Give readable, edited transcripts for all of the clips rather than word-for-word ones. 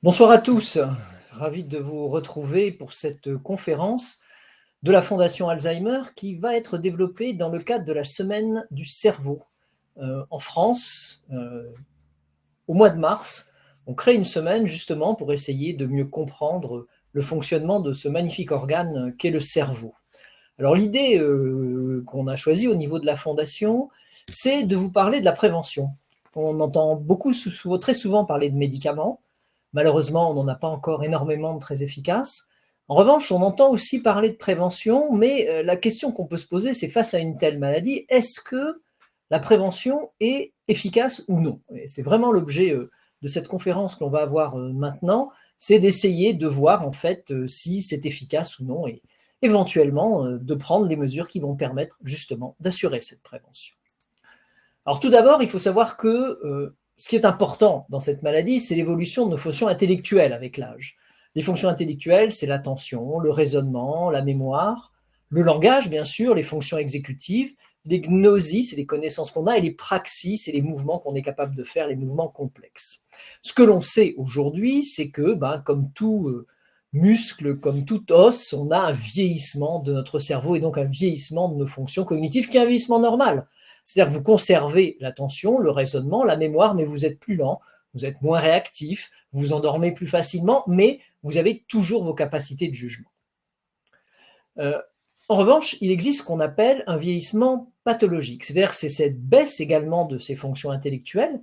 Bonsoir à tous, ravi de vous retrouver pour cette conférence de la Fondation Alzheimer qui va être développée dans le cadre de la Semaine du cerveau. En France, au mois de mars, on crée une semaine justement pour essayer de mieux comprendre le fonctionnement de ce magnifique organe qu'est le cerveau. Alors l'idée qu'on a choisie au niveau de la Fondation, c'est de vous parler de la prévention. On entend très souvent parler de médicaments. Malheureusement, on n'en a pas encore énormément de très efficaces. En revanche, on entend aussi parler de prévention, mais la question qu'on peut se poser, c'est face à une telle maladie, est-ce que la prévention est efficace ou non? Et c'est vraiment l'objet de cette conférence qu'on va avoir maintenant, c'est d'essayer de voir en fait si c'est efficace ou non et éventuellement de prendre les mesures qui vont permettre justement d'assurer cette prévention. Alors tout d'abord, il faut savoir que ce qui est important dans cette maladie, c'est l'évolution de nos fonctions intellectuelles avec l'âge. Les fonctions intellectuelles, c'est l'attention, le raisonnement, la mémoire, le langage, bien sûr, les fonctions exécutives, les gnosies, c'est les connaissances qu'on a, et les praxis, c'est les mouvements qu'on est capable de faire, les mouvements complexes. Ce que l'on sait aujourd'hui, c'est que, comme tout muscle, comme tout os, on a un vieillissement de notre cerveau et donc un vieillissement de nos fonctions cognitives qui est un vieillissement normal. C'est-à-dire que vous conservez l'attention, le raisonnement, la mémoire, mais vous êtes plus lent, vous êtes moins réactif, vous vous endormez plus facilement, mais vous avez toujours vos capacités de jugement. En revanche, il existe ce qu'on appelle un vieillissement pathologique. C'est-à-dire que c'est cette baisse également de ces fonctions intellectuelles,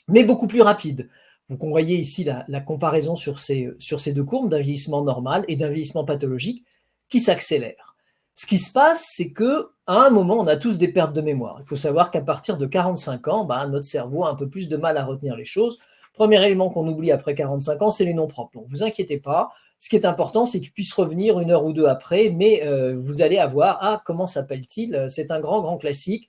mais beaucoup plus rapide. Vous voyez ici la comparaison sur ces deux courbes d'un vieillissement normal et d'un vieillissement pathologique qui s'accélère. Ce qui se passe, c'est qu'à un moment, on a tous des pertes de mémoire. Il faut savoir qu'à partir de 45 ans, notre cerveau a un peu plus de mal à retenir les choses. Premier élément qu'on oublie après 45 ans, c'est les noms propres. Donc, vous inquiétez pas. Ce qui est important, c'est qu'ils puissent revenir une heure ou deux après, mais vous allez avoir « Ah, comment s'appelle-t-il » C'est un grand, grand classique.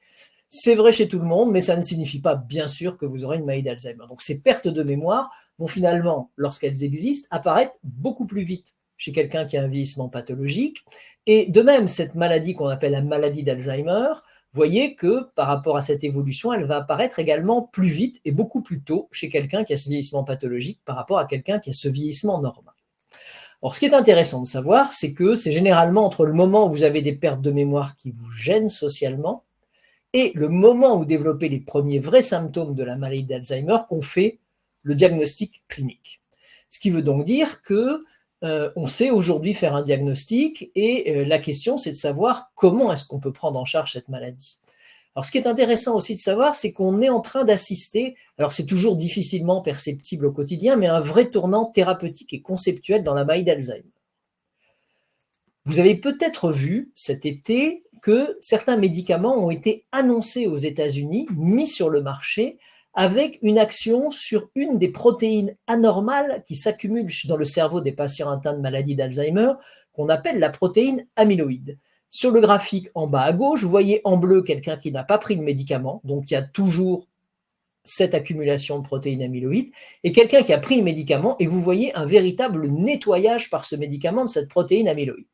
C'est vrai chez tout le monde, mais ça ne signifie pas, bien sûr, que vous aurez une maladie d'Alzheimer. Donc, ces pertes de mémoire vont finalement, lorsqu'elles existent, apparaître beaucoup plus vite chez quelqu'un qui a un vieillissement pathologique. Et de même, cette maladie qu'on appelle la maladie d'Alzheimer, voyez que par rapport à cette évolution, elle va apparaître également plus vite et beaucoup plus tôt chez quelqu'un qui a ce vieillissement pathologique par rapport à quelqu'un qui a ce vieillissement normal. Or, ce qui est intéressant de savoir, c'est que c'est généralement entre le moment où vous avez des pertes de mémoire qui vous gênent socialement et le moment où vous développez les premiers vrais symptômes de la maladie d'Alzheimer qu'on fait le diagnostic clinique. Ce qui veut donc dire que on sait aujourd'hui faire un diagnostic et la question c'est de savoir comment est-ce qu'on peut prendre en charge cette maladie. Alors ce qui est intéressant aussi de savoir, c'est qu'on est en train d'assister, alors c'est toujours difficilement perceptible au quotidien, mais un vrai tournant thérapeutique et conceptuel dans la maladie d'Alzheimer. Vous avez peut-être vu cet été que certains médicaments ont été annoncés aux États-Unis, mis sur le marché, avec une action sur une des protéines anormales qui s'accumulent dans le cerveau des patients atteints de maladie d'Alzheimer, qu'on appelle la protéine amyloïde. Sur le graphique en bas à gauche, vous voyez en bleu quelqu'un qui n'a pas pris le médicament, donc il y a toujours cette accumulation de protéines amyloïdes, et quelqu'un qui a pris le médicament, et vous voyez un véritable nettoyage par ce médicament de cette protéine amyloïde.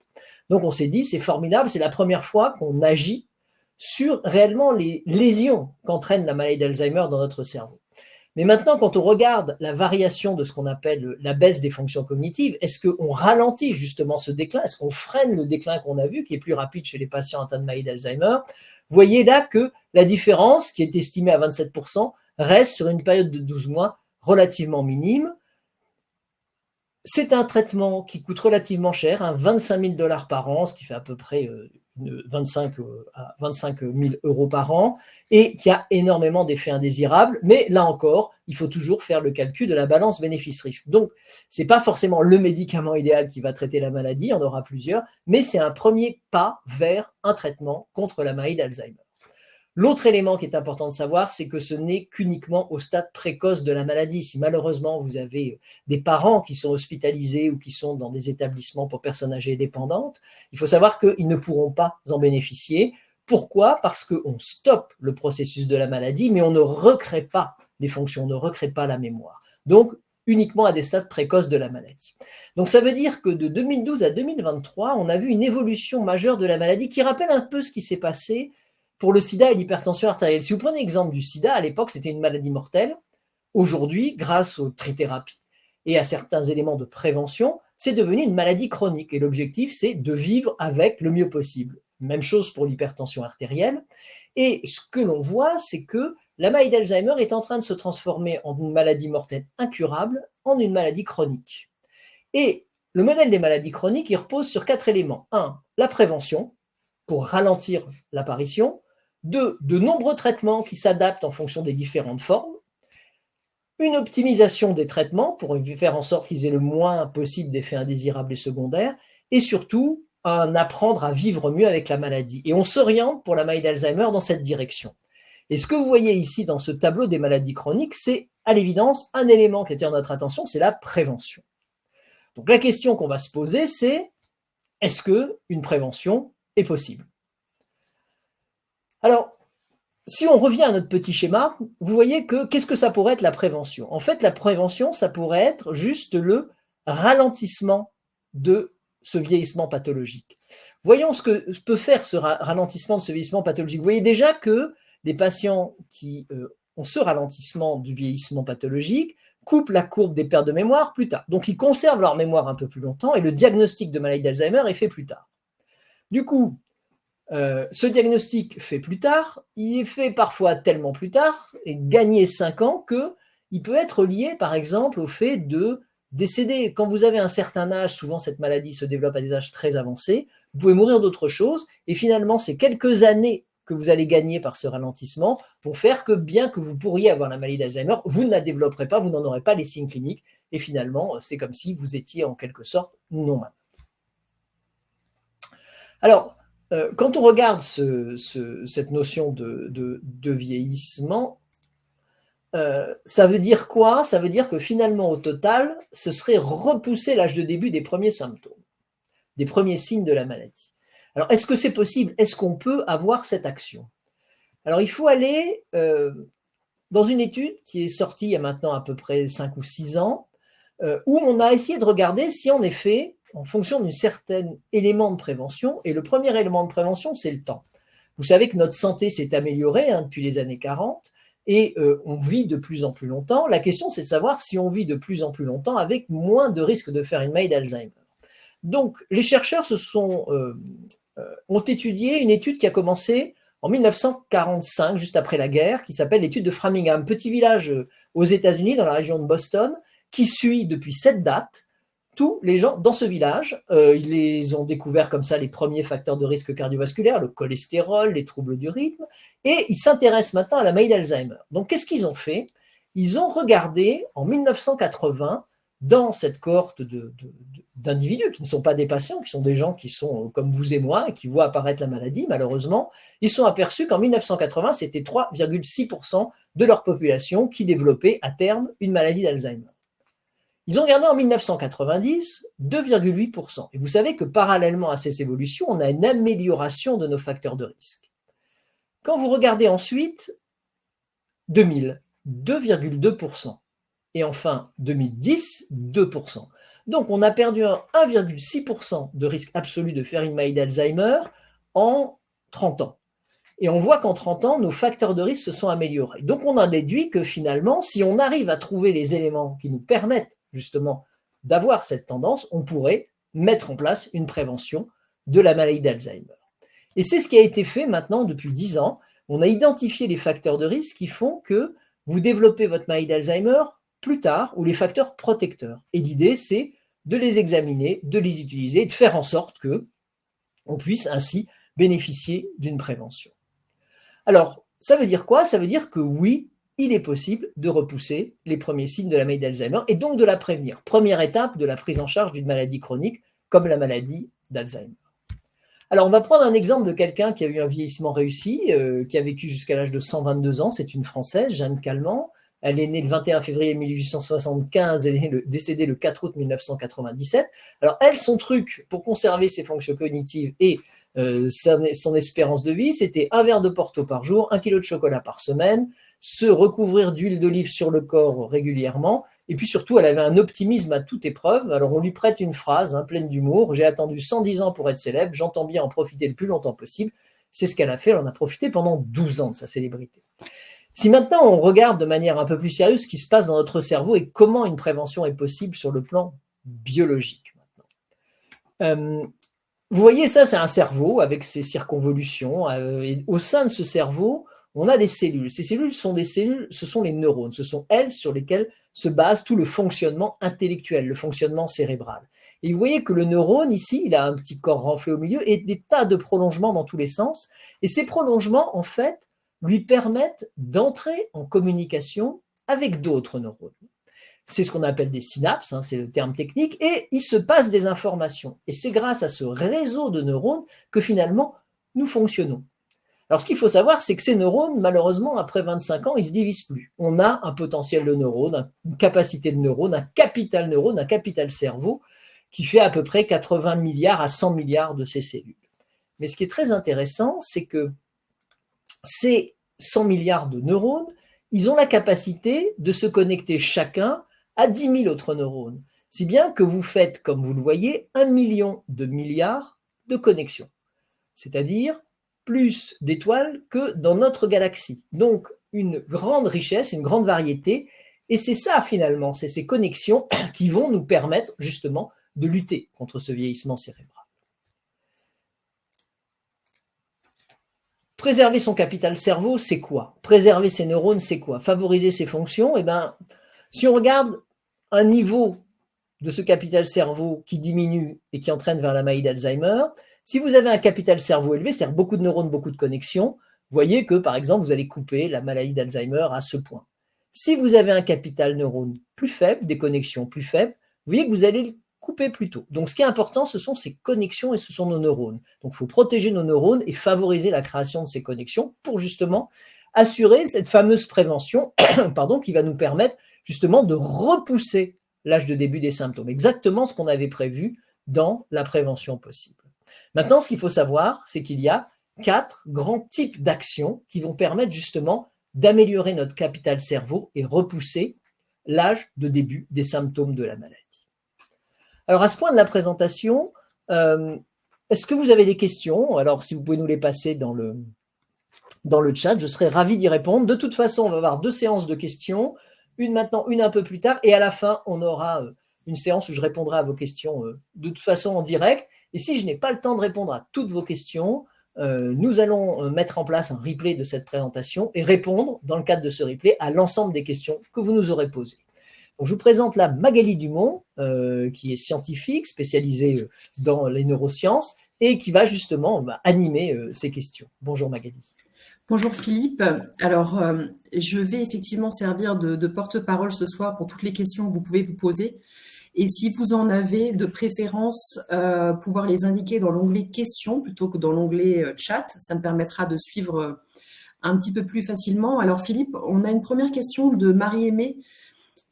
Donc on s'est dit, c'est formidable, c'est la première fois qu'on agit sur réellement les lésions qu'entraîne la maladie d'Alzheimer dans notre cerveau. Mais maintenant, quand on regarde la variation de ce qu'on appelle la baisse des fonctions cognitives, est-ce qu'on ralentit justement ce déclin? Est-ce qu'on freine le déclin qu'on a vu, qui est plus rapide chez les patients atteints de maladie d'Alzheimer? Vous voyez là que la différence, qui est estimée à 27%, reste sur une période de 12 mois relativement minime. C'est un traitement qui coûte relativement cher, 25 000 $ par an, ce qui fait à peu près 25 à 25 000 € par an, et qui a énormément d'effets indésirables. Mais là encore, il faut toujours faire le calcul de la balance bénéfice-risque. Donc, ce n'est pas forcément le médicament idéal qui va traiter la maladie, il y en aura plusieurs, mais c'est un premier pas vers un traitement contre la maladie d'Alzheimer. L'autre élément qui est important de savoir, c'est que ce n'est qu'uniquement au stade précoce de la maladie. Si malheureusement vous avez des parents qui sont hospitalisés ou qui sont dans des établissements pour personnes âgées dépendantes, il faut savoir qu'ils ne pourront pas en bénéficier. Pourquoi? Parce qu'on stoppe le processus de la maladie, mais on ne recrée pas les fonctions, on ne recrée pas la mémoire. Donc, uniquement à des stades précoces de la maladie. Donc ça veut dire que de 2012 à 2023, on a vu une évolution majeure de la maladie qui rappelle un peu ce qui s'est passé pour le sida et l'hypertension artérielle. Si vous prenez l'exemple du sida, à l'époque, c'était une maladie mortelle. Aujourd'hui, grâce aux trithérapies, et à certains éléments de prévention, c'est devenu une maladie chronique. Et l'objectif, c'est de vivre avec le mieux possible. Même chose pour l'hypertension artérielle. Et ce que l'on voit, c'est que la maladie d'Alzheimer est en train de se transformer en une maladie mortelle incurable, en une maladie chronique. Et le modèle des maladies chroniques, il repose sur 4 éléments. 1, la prévention, pour ralentir l'apparition. 2, de nombreux traitements qui s'adaptent en fonction des différentes formes. Une optimisation des traitements pour faire en sorte qu'ils aient le moins possible d'effets indésirables et secondaires. Et surtout, un apprendre à vivre mieux avec la maladie. Et on s'oriente pour la maladie d'Alzheimer dans cette direction. Et ce que vous voyez ici dans ce tableau des maladies chroniques, c'est à l'évidence un élément qui attire notre attention, c'est la prévention. Donc la question qu'on va se poser, c'est est-ce qu'une prévention est possible? Alors, si on revient à notre petit schéma, vous voyez que qu'est-ce que ça pourrait être la prévention? En fait, la prévention, ça pourrait être juste le ralentissement de ce vieillissement pathologique. Voyons ce que peut faire ce ralentissement de ce vieillissement pathologique. Vous voyez déjà que les patients qui ont ce ralentissement du vieillissement pathologique coupent la courbe des pertes de mémoire plus tard. Donc, ils conservent leur mémoire un peu plus longtemps et le diagnostic de maladie d'Alzheimer est fait plus tard. Du coup, ce diagnostic fait plus tard, il est fait parfois tellement plus tard, et gagner 5 ans, qu'il peut être lié par exemple au fait de décéder. Quand vous avez un certain âge, souvent cette maladie se développe à des âges très avancés, vous pouvez mourir d'autre chose, et finalement ces quelques années que vous allez gagner par ce ralentissement vont faire que bien que vous pourriez avoir la maladie d'Alzheimer, vous ne la développerez pas, vous n'en aurez pas les signes cliniques, et finalement c'est comme si vous étiez en quelque sorte non malade. Alors, quand on regarde cette notion de vieillissement, ça veut dire quoi? Ça veut dire que finalement, au total, ce serait repousser l'âge de début des premiers symptômes, des premiers signes de la maladie. Alors, est-ce que c'est possible? Est-ce qu'on peut avoir cette action? Alors, il faut aller dans une étude qui est sortie il y a maintenant à peu près 5 ou 6 ans, où on a essayé de regarder si en effet, en fonction d'un certain élément de prévention, et le premier élément de prévention, c'est le temps. Vous savez que notre santé s'est améliorée depuis les années 40 et on vit de plus en plus longtemps. La question, c'est de savoir si on vit de plus en plus longtemps avec moins de risques de faire une maladie d'Alzheimer. Donc, les chercheurs ont étudié une étude qui a commencé en 1945, juste après la guerre, qui s'appelle l'étude de Framingham, petit village aux États-Unis, dans la région de Boston, qui suit depuis cette date tous les gens dans ce village. Ils les ont découvert comme ça les premiers facteurs de risque cardiovasculaire, le cholestérol, les troubles du rythme, et ils s'intéressent maintenant à la maladie d'Alzheimer. Donc, qu'est-ce qu'ils ont fait? Ils ont regardé en 1980 dans cette cohorte d'individus qui ne sont pas des patients, qui sont des gens qui sont comme vous et moi et qui voient apparaître la maladie, malheureusement, ils sont aperçus qu'en 1980, c'était 3,6% de leur population qui développait à terme une maladie d'Alzheimer. Ils ont regardé en 1990 2,8%. Et vous savez que parallèlement à ces évolutions, on a une amélioration de nos facteurs de risque. Quand vous regardez ensuite 2000, 2,2%. Et enfin 2010, 2%. Donc on a perdu 1,6% de risque absolu de faire une maladie d'Alzheimer en 30 ans. Et on voit qu'en 30 ans, nos facteurs de risque se sont améliorés. Donc on a déduit que finalement, si on arrive à trouver les éléments qui nous permettent justement d'avoir cette tendance, on pourrait mettre en place une prévention de la maladie d'Alzheimer. Et c'est ce qui a été fait maintenant depuis 10 ans. On a identifié les facteurs de risque qui font que vous développez votre maladie d'Alzheimer plus tard, ou les facteurs protecteurs. Et l'idée, c'est de les examiner, de les utiliser et de faire en sorte qu'on puisse ainsi bénéficier d'une prévention. Alors, ça veut dire quoi? Ça veut dire que oui, il est possible de repousser les premiers signes de la maladie d'Alzheimer et donc de la prévenir. Première étape de la prise en charge d'une maladie chronique comme la maladie d'Alzheimer. Alors, on va prendre un exemple de quelqu'un qui a eu un vieillissement réussi, qui a vécu jusqu'à l'âge de 122 ans. C'est une Française, Jeanne Calment. Elle est née le 21 février 1875, elle est décédée le 4 août 1997. Alors, elle, son truc pour conserver ses fonctions cognitives et son espérance de vie, c'était un verre de Porto par jour, 1 kilo de chocolat par semaine, se recouvrir d'huile d'olive sur le corps régulièrement, et puis surtout, elle avait un optimisme à toute épreuve. Alors, on lui prête une phrase pleine d'humour: « J'ai attendu 110 ans pour être célèbre, j'entends bien en profiter le plus longtemps possible ». C'est ce qu'elle a fait, elle en a profité pendant 12 ans de sa célébrité. Si maintenant on regarde de manière un peu plus sérieuse ce qui se passe dans notre cerveau et comment une prévention est possible sur le plan biologique. Vous voyez, ça, c'est un cerveau avec ses circonvolutions. Et au sein de ce cerveau, on a des cellules. Ces cellules sont des cellules, ce sont les neurones. Ce sont elles sur lesquelles se base tout le fonctionnement intellectuel, le fonctionnement cérébral. Et vous voyez que le neurone, ici, il a un petit corps renflé au milieu et des tas de prolongements dans tous les sens. Et ces prolongements, en fait, lui permettent d'entrer en communication avec d'autres neurones. C'est ce qu'on appelle des synapses, hein, c'est le terme technique, et il se passe des informations. Et c'est grâce à ce réseau de neurones que finalement, nous fonctionnons. Alors, ce qu'il faut savoir, c'est que ces neurones, malheureusement, après 25 ans, ils ne se divisent plus. On a un potentiel de neurones, une capacité de neurones, un capital cerveau, qui fait à peu près 80 milliards à 100 milliards de ces cellules. Mais ce qui est très intéressant, c'est que ces 100 milliards de neurones, ils ont la capacité de se connecter chacun à 10 000 autres neurones. Si bien que vous faites, comme vous le voyez, 1 million de milliards de connexions. C'est-à-dire plus d'étoiles que dans notre galaxie. Donc, une grande richesse, une grande variété. Et c'est ça, finalement, c'est ces connexions qui vont nous permettre, justement, de lutter contre ce vieillissement cérébral. Préserver son capital cerveau, c'est quoi? Préserver ses neurones, c'est quoi? Favoriser ses fonctions, eh bien, si on regarde un niveau de ce capital cerveau qui diminue et qui entraîne vers la maladie d'Alzheimer, si vous avez un capital cerveau élevé, c'est-à-dire beaucoup de neurones, beaucoup de connexions, vous voyez que, par exemple, vous allez couper la maladie d'Alzheimer à ce point. Si vous avez un capital neurone plus faible, des connexions plus faibles, vous voyez que vous allez le couper plus tôt. Donc, ce qui est important, ce sont ces connexions et ce sont nos neurones. Donc, il faut protéger nos neurones et favoriser la création de ces connexions pour justement assurer cette fameuse prévention qui va nous permettre justement de repousser l'âge de début des symptômes. Exactement ce qu'on avait prévu dans la prévention possible. Maintenant, ce qu'il faut savoir, c'est qu'il y a 4 grands types d'actions qui vont permettre justement d'améliorer notre capital cerveau et repousser l'âge de début des symptômes de la maladie. Alors, à ce point de la présentation, est-ce que vous avez des questions? Alors, si vous pouvez nous les passer dans le chat, je serais ravi d'y répondre. De toute façon, on va avoir 2 séances de questions, une maintenant, une un peu plus tard, et à la fin, on aura une séance où je répondrai à vos questions de toute façon en direct. Et si je n'ai pas le temps de répondre à toutes vos questions, nous allons mettre en place un replay de cette présentation et répondre, dans le cadre de ce replay, à l'ensemble des questions que vous nous aurez posées. Donc, je vous présente là Magali Dumont, qui est scientifique, spécialisée dans les neurosciences, et qui va justement animer ces questions. Bonjour Magali. Bonjour Philippe. Alors, je vais effectivement servir de porte-parole ce soir pour toutes les questions que vous pouvez vous poser. Et si vous en avez de préférence, pouvoir les indiquer dans l'onglet questions plutôt que dans l'onglet chat, ça me permettra de suivre un petit peu plus facilement. Alors Philippe, on a une première question de Marie-Aimée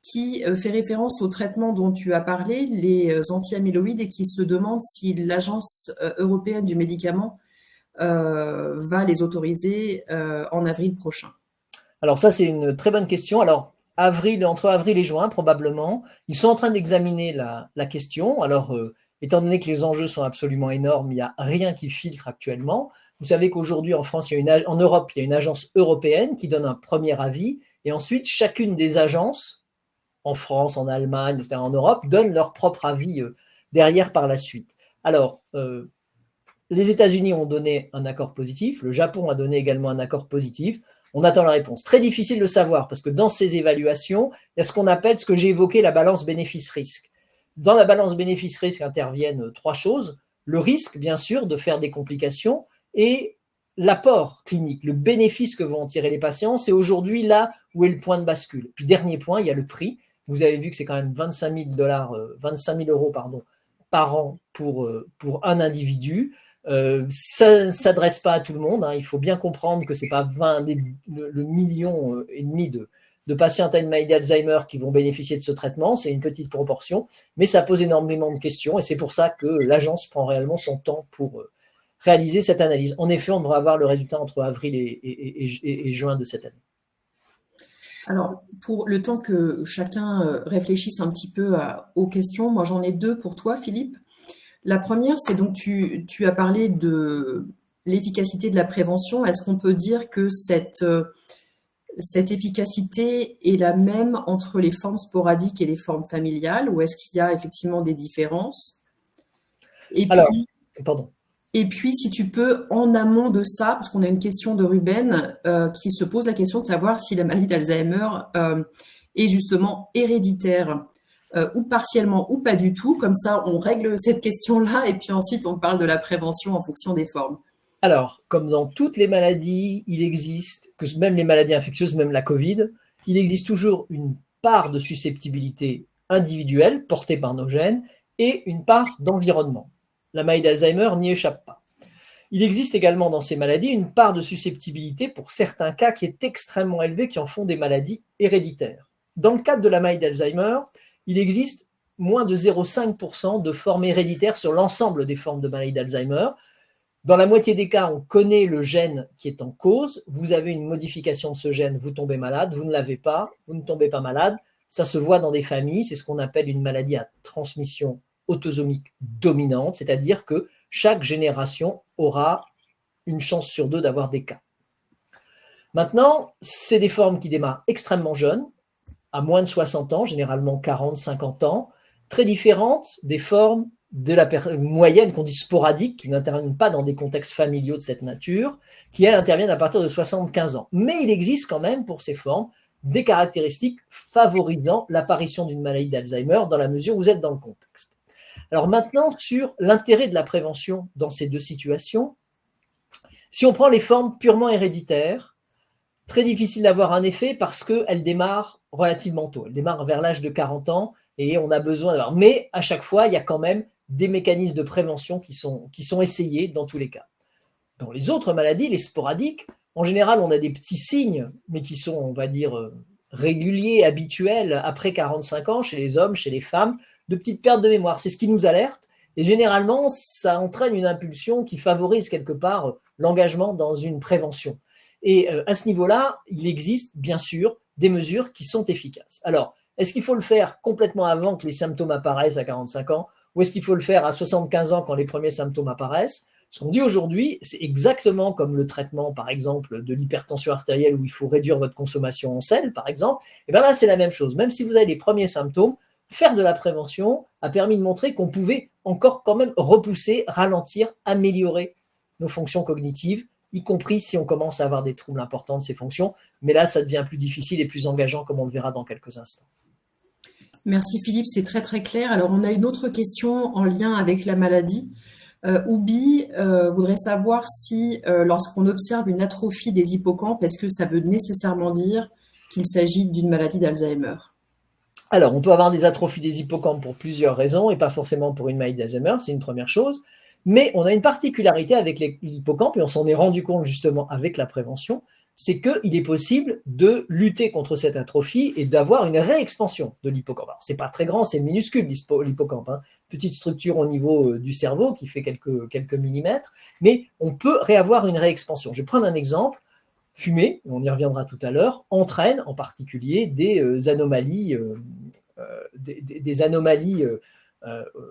qui fait référence au traitement dont tu as parlé, les anti-amyloïdes, et qui se demande si l'Agence européenne du médicament va les autoriser en avril prochain. Alors ça, c'est une très bonne question. Alors, entre avril et juin, probablement, ils sont en train d'examiner la question. Alors, étant donné que les enjeux sont absolument énormes, il n'y a rien qui filtre actuellement. Vous savez qu'aujourd'hui, en France, en Europe, il y a une agence européenne qui donne un premier avis, et ensuite, chacune des agences, en France, en Allemagne, etc., en Europe, donnent leur propre avis derrière par la suite. Alors, les États-Unis ont donné un accord positif, le Japon a donné également un accord positif. On attend la réponse. Très difficile de savoir parce que dans ces évaluations, il y a ce qu'on appelle, ce que j'ai évoqué, la balance bénéfice-risque. Dans la balance bénéfice-risque interviennent 3 choses. Le risque, bien sûr, de faire des complications et l'apport clinique, le bénéfice que vont en tirer les patients. C'est aujourd'hui là où est le point de bascule. Puis dernier point, il y a le prix. Vous avez vu que c'est quand même 25 000 euros par an pour un individu. Ça ne s'adresse pas à tout le monde. Il faut bien comprendre que ce n'est pas le million et demi de patients atteints de maladie d'Alzheimer qui vont bénéficier de ce traitement. C'est une petite proportion, mais ça pose énormément de questions et c'est pour ça que l'agence prend réellement son temps pour réaliser cette analyse. En effet, on devrait avoir le résultat entre avril et juin de cette année. Alors, pour le temps que chacun réfléchisse un petit peu aux questions, moi j'en ai 2 pour toi, Philippe. La première, c'est donc tu as parlé de l'efficacité de la prévention. Est-ce qu'on peut dire que cette efficacité est la même entre les formes sporadiques et les formes familiales, ou est-ce qu'il y a effectivement des différences? Et Alors, puis, pardon. et puis, si tu peux, en amont de ça, parce qu'on a une question de Ruben qui se pose la question de savoir si la maladie d'Alzheimer est justement héréditaire ou partiellement ou pas du tout. Comme ça, on règle cette question-là et puis ensuite, on parle de la prévention en fonction des formes. Alors, comme dans toutes les maladies, il existe, que même les maladies infectieuses, même la Covid, il existe toujours une part de susceptibilité individuelle portée par nos gènes et une part d'environnement. La maladie d'Alzheimer n'y échappe pas. Il existe également dans ces maladies une part de susceptibilité pour certains cas qui est extrêmement élevée, qui en font des maladies héréditaires. Dans le cadre de la maladie d'Alzheimer, il existe moins de 0,5% de formes héréditaires sur l'ensemble des formes de maladie d'Alzheimer. Dans la moitié des cas, on connaît le gène qui est en cause. Vous avez une modification de ce gène, vous tombez malade. Vous ne l'avez pas, vous ne tombez pas malade. Ça se voit dans des familles. C'est ce qu'on appelle une maladie à transmission autosomique dominante, c'est-à-dire que chaque génération aura une chance sur deux d'avoir des cas. Maintenant, c'est des formes qui démarrent extrêmement jeunes, à moins de 60 ans, généralement 40, 50 ans, très différentes des formes de la moyenne qu'on dit sporadique, qui n'interviennent pas dans des contextes familiaux de cette nature, qui elles interviennent à partir de 75 ans. Mais il existe quand même pour ces formes des caractéristiques favorisant l'apparition d'une maladie d'Alzheimer dans la mesure où vous êtes dans le contexte. Alors maintenant, sur l'intérêt de la prévention dans ces deux situations, si on prend les formes purement héréditaires, très difficile d'avoir un effet parce qu'elles démarrent relativement tôt. Elles démarrent vers l'âge de 40 ans et on a besoin d'avoir. Mais à chaque fois, il y a quand même des mécanismes de prévention qui sont essayés dans tous les cas. Dans les autres maladies, les sporadiques, en général, on a des petits signes, mais qui sont, on va dire, réguliers, habituels, après 45 ans, chez les hommes, chez les femmes, de petites pertes de mémoire. C'est ce qui nous alerte. Et généralement, ça entraîne une impulsion qui favorise quelque part l'engagement dans une prévention. Et à ce niveau-là, il existe bien sûr des mesures qui sont efficaces. Alors, est-ce qu'il faut le faire complètement avant que les symptômes apparaissent à 45 ans ou est-ce qu'il faut le faire à 75 ans quand les premiers symptômes apparaissent? Ce qu'on dit aujourd'hui, c'est exactement comme le traitement, par exemple, de l'hypertension artérielle où il faut réduire votre consommation en sel, par exemple. Et bien là, c'est la même chose. Même si vous avez les premiers symptômes, faire de la prévention a permis de montrer qu'on pouvait encore quand même repousser, ralentir, améliorer nos fonctions cognitives, y compris si on commence à avoir des troubles importants de ces fonctions. Mais là, ça devient plus difficile et plus engageant, comme on le verra dans quelques instants. Merci Philippe, c'est très très clair. Alors on a une autre question en lien avec la maladie. Oubi voudrait savoir si lorsqu'on observe une atrophie des hippocampes, est-ce que ça veut nécessairement dire qu'il s'agit d'une maladie d'Alzheimer? Alors, on peut avoir des atrophies des hippocampes pour plusieurs raisons et pas forcément pour une maladie d'Alzheimer, c'est une première chose. Mais on a une particularité avec l'hippocampe et on s'en est rendu compte justement avec la prévention, c'est qu'il est possible de lutter contre cette atrophie et d'avoir une réexpansion de l'hippocampe. Alors, c'est pas très grand, c'est minuscule l'hippocampe, hein. Petite structure au niveau du cerveau qui fait quelques millimètres, mais on peut réavoir une réexpansion. Je vais prendre un exemple. Fumer, on y reviendra tout à l'heure, entraîne en particulier des anomalies,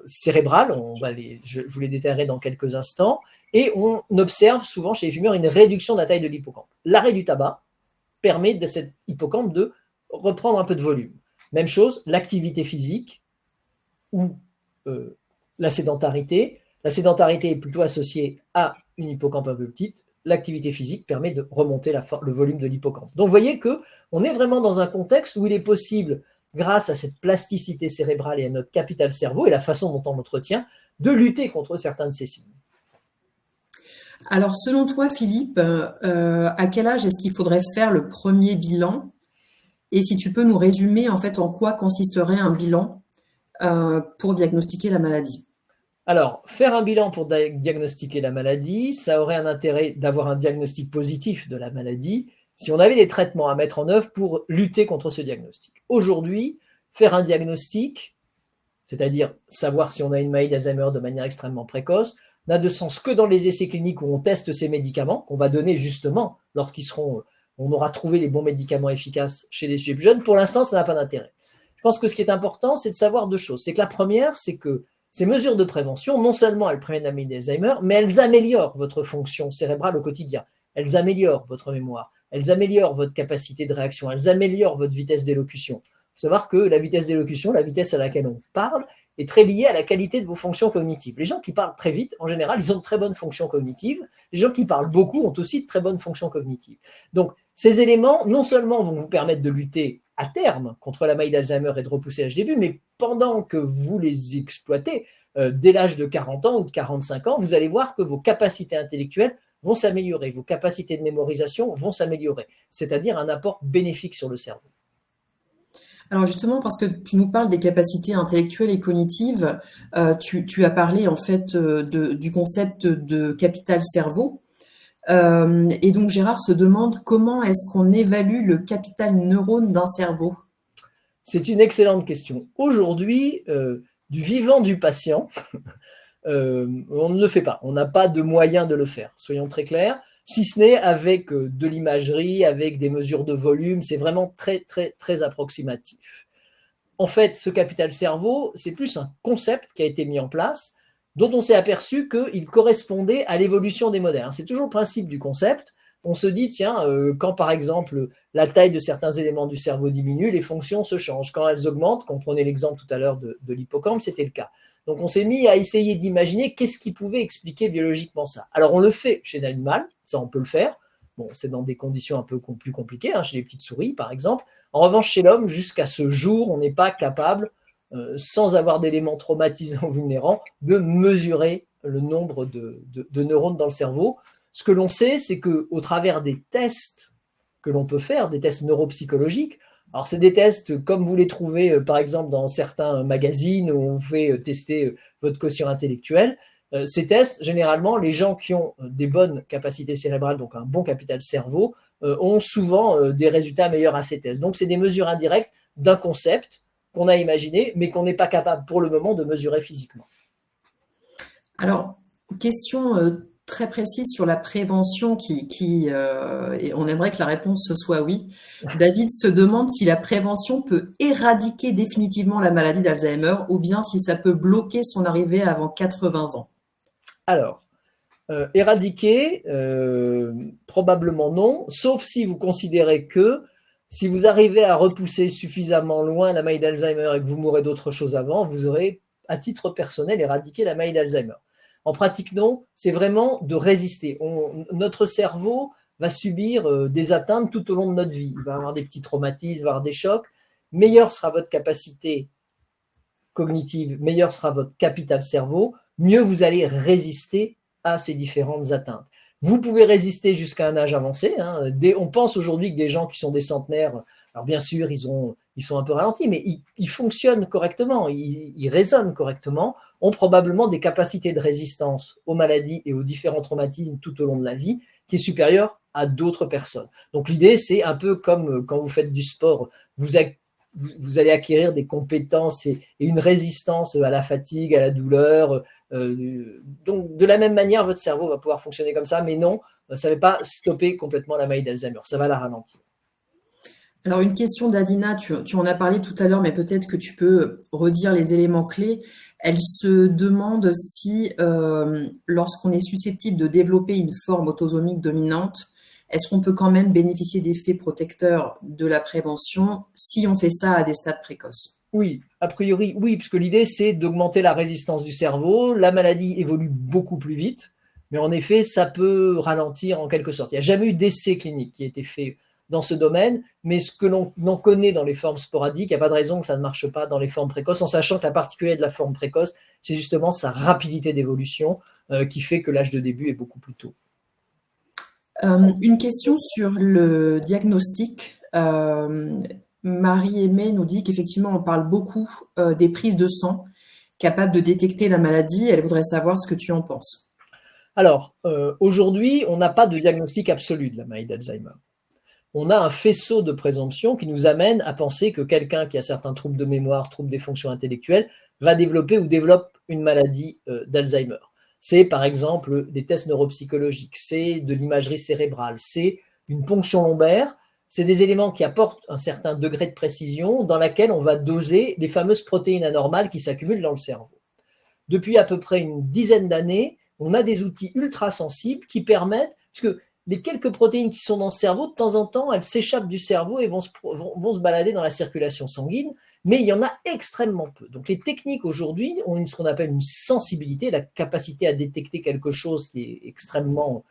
cérébrales. Je vous les détaillerai dans quelques instants. Et on observe souvent chez les fumeurs une réduction de la taille de l'hippocampe. L'arrêt du tabac permet de cet hippocampe de reprendre un peu de volume. Même chose, l'activité physique ou la sédentarité. La sédentarité est plutôt associée à une hippocampe un peu petite. L'activité physique permet de remonter le volume de l'hippocampe. Donc, vous voyez qu'on est vraiment dans un contexte où il est possible, grâce à cette plasticité cérébrale et à notre capital cerveau et la façon dont on l'entretient, de lutter contre certains de ces signes. Alors, selon toi, Philippe, à quel âge est-ce qu'il faudrait faire le premier bilan? Et si tu peux nous résumer en fait en quoi consisterait un bilan pour diagnostiquer la maladie? Alors, faire un bilan pour diagnostiquer la maladie, ça aurait un intérêt d'avoir un diagnostic positif de la maladie si on avait des traitements à mettre en œuvre pour lutter contre ce diagnostic. Aujourd'hui, faire un diagnostic, c'est-à-dire savoir si on a une maladie d'Alzheimer de manière extrêmement précoce, n'a de sens que dans les essais cliniques où on teste ces médicaments, qu'on va donner justement on aura trouvé les bons médicaments efficaces chez les sujets plus jeunes. Pour l'instant, ça n'a pas d'intérêt. Je pense que ce qui est important, c'est de savoir deux choses. C'est que la première, c'est que ces mesures de prévention, non seulement elles préviennent la maladie d'Alzheimer, mais elles améliorent votre fonction cérébrale au quotidien. Elles améliorent votre mémoire. elles améliorent votre capacité de réaction, elles améliorent votre vitesse d'élocution. Il faut savoir que la vitesse d'élocution, la vitesse à laquelle on parle, est très liée à la qualité de vos fonctions cognitives. Les gens qui parlent très vite, en général, ils ont de très bonnes fonctions cognitives. Les gens qui parlent beaucoup ont aussi de très bonnes fonctions cognitives. Donc, ces éléments, non seulement vont vous permettre de lutter à terme contre la maladie d'Alzheimer et de repousser l'âge début, mais pendant que vous les exploitez, dès l'âge de 40 ans ou de 45 ans, vous allez voir que vos capacités intellectuelles vont s'améliorer, vos capacités de mémorisation vont s'améliorer, c'est-à-dire un apport bénéfique sur le cerveau. Alors justement, parce que tu nous parles des capacités intellectuelles et cognitives, tu as parlé en fait du concept de capital cerveau. Et donc Gérard se demande comment est-ce qu'on évalue le capital neurone d'un cerveau? C'est une excellente question. Aujourd'hui, du vivant du patient, on ne le fait pas. On n'a pas de moyen de le faire, soyons très clairs, si ce n'est avec de l'imagerie, avec des mesures de volume, c'est vraiment très, très, très approximatif. En fait, ce capital cerveau, c'est plus un concept qui a été mis en place, dont on s'est aperçu qu'il correspondait à l'évolution des modèles. C'est toujours le principe du concept. On se dit, tiens, quand par exemple la taille de certains éléments du cerveau diminue, les fonctions se changent. Quand elles augmentent, qu'on prenait l'exemple tout à l'heure de l'hippocampe, c'était le cas. Donc on s'est mis à essayer d'imaginer qu'est-ce qui pouvait expliquer biologiquement ça. Alors on le fait chez l'animal, ça on peut le faire. Bon, c'est dans des conditions un peu plus compliquées, chez les petites souris par exemple. En revanche, chez l'homme, jusqu'à ce jour, on n'est pas capable, sans avoir d'éléments traumatisants ou vulnérants, de mesurer le nombre de neurones dans le cerveau. Ce que l'on sait, c'est qu'au travers des tests que l'on peut faire, des tests neuropsychologiques, alors c'est des tests comme vous les trouvez par exemple dans certains magazines où on fait tester votre quotient intellectuel. Ces tests, généralement, les gens qui ont des bonnes capacités cérébrales, donc un bon capital cerveau, ont souvent des résultats meilleurs à ces tests. Donc c'est des mesures indirectes d'un concept qu'on a imaginé, mais qu'on n'est pas capable pour le moment de mesurer physiquement. Alors, question très précise sur la prévention et on aimerait que la réponse ce soit oui. David se demande si la prévention peut éradiquer définitivement la maladie d'Alzheimer ou bien si ça peut bloquer son arrivée avant 80 ans. Alors, éradiquer, probablement non, sauf si vous considérez que si vous arrivez à repousser suffisamment loin la maladie d'Alzheimer et que vous mourrez d'autre chose avant, vous aurez, à titre personnel, éradiqué la maladie d'Alzheimer. En pratique, non, c'est vraiment de résister. Notre cerveau va subir des atteintes tout au long de notre vie. Il va avoir des petits traumatismes, il va avoir des chocs. Meilleure sera votre capacité cognitive, meilleur sera votre capital cerveau, mieux vous allez résister à ces différentes atteintes. Vous pouvez résister jusqu'à un âge avancé. On pense aujourd'hui que des gens qui sont des centenaires, alors bien sûr, ils sont un peu ralentis, mais ils fonctionnent correctement, ils raisonnent correctement, ont probablement des capacités de résistance aux maladies et aux différents traumatismes tout au long de la vie qui est supérieure à d'autres personnes. Donc l'idée, c'est un peu comme quand vous faites du sport, vous allez acquérir des compétences et une résistance à la fatigue, à la douleur. Donc, de la même manière, votre cerveau va pouvoir fonctionner comme ça, mais non, ça ne va pas stopper complètement la maladie d'Alzheimer, ça va la ralentir. Alors, une question d'Adina, tu en as parlé tout à l'heure, mais peut-être que tu peux redire les éléments clés. Elle se demande si, lorsqu'on est susceptible de développer une forme autosomique dominante, est-ce qu'on peut quand même bénéficier d'effets protecteurs de la prévention si on fait ça à des stades précoces? Oui, a priori, oui, puisque l'idée, c'est d'augmenter la résistance du cerveau. La maladie évolue beaucoup plus vite, mais en effet, ça peut ralentir en quelque sorte. Il n'y a jamais eu d'essai clinique qui a été fait dans ce domaine, mais ce que l'on connaît dans les formes sporadiques, il n'y a pas de raison que ça ne marche pas dans les formes précoces, en sachant que la particularité de la forme précoce, c'est justement sa rapidité d'évolution qui fait que l'âge de début est beaucoup plus tôt. Une question sur le diagnostic. Marie-Aimée nous dit qu'effectivement, on parle beaucoup des prises de sang capables de détecter la maladie. Elle voudrait savoir ce que tu en penses. Alors, aujourd'hui, on n'a pas de diagnostic absolu de la maladie d'Alzheimer. On a un faisceau de présomption qui nous amène à penser que quelqu'un qui a certains troubles de mémoire, troubles des fonctions intellectuelles, va développer ou développe une maladie d'Alzheimer. C'est par exemple des tests neuropsychologiques, c'est de l'imagerie cérébrale, c'est une ponction lombaire, c'est des éléments qui apportent un certain degré de précision dans laquelle on va doser les fameuses protéines anormales qui s'accumulent dans le cerveau. Depuis à peu près une dizaine d'années, on a des outils ultra sensibles qui permettent, parce que les quelques protéines qui sont dans ce cerveau, de temps en temps, elles s'échappent du cerveau et vont se balader dans la circulation sanguine, mais il y en a extrêmement peu. Donc les techniques aujourd'hui ont ce qu'on appelle une sensibilité, la capacité à détecter quelque chose qui est extrêmement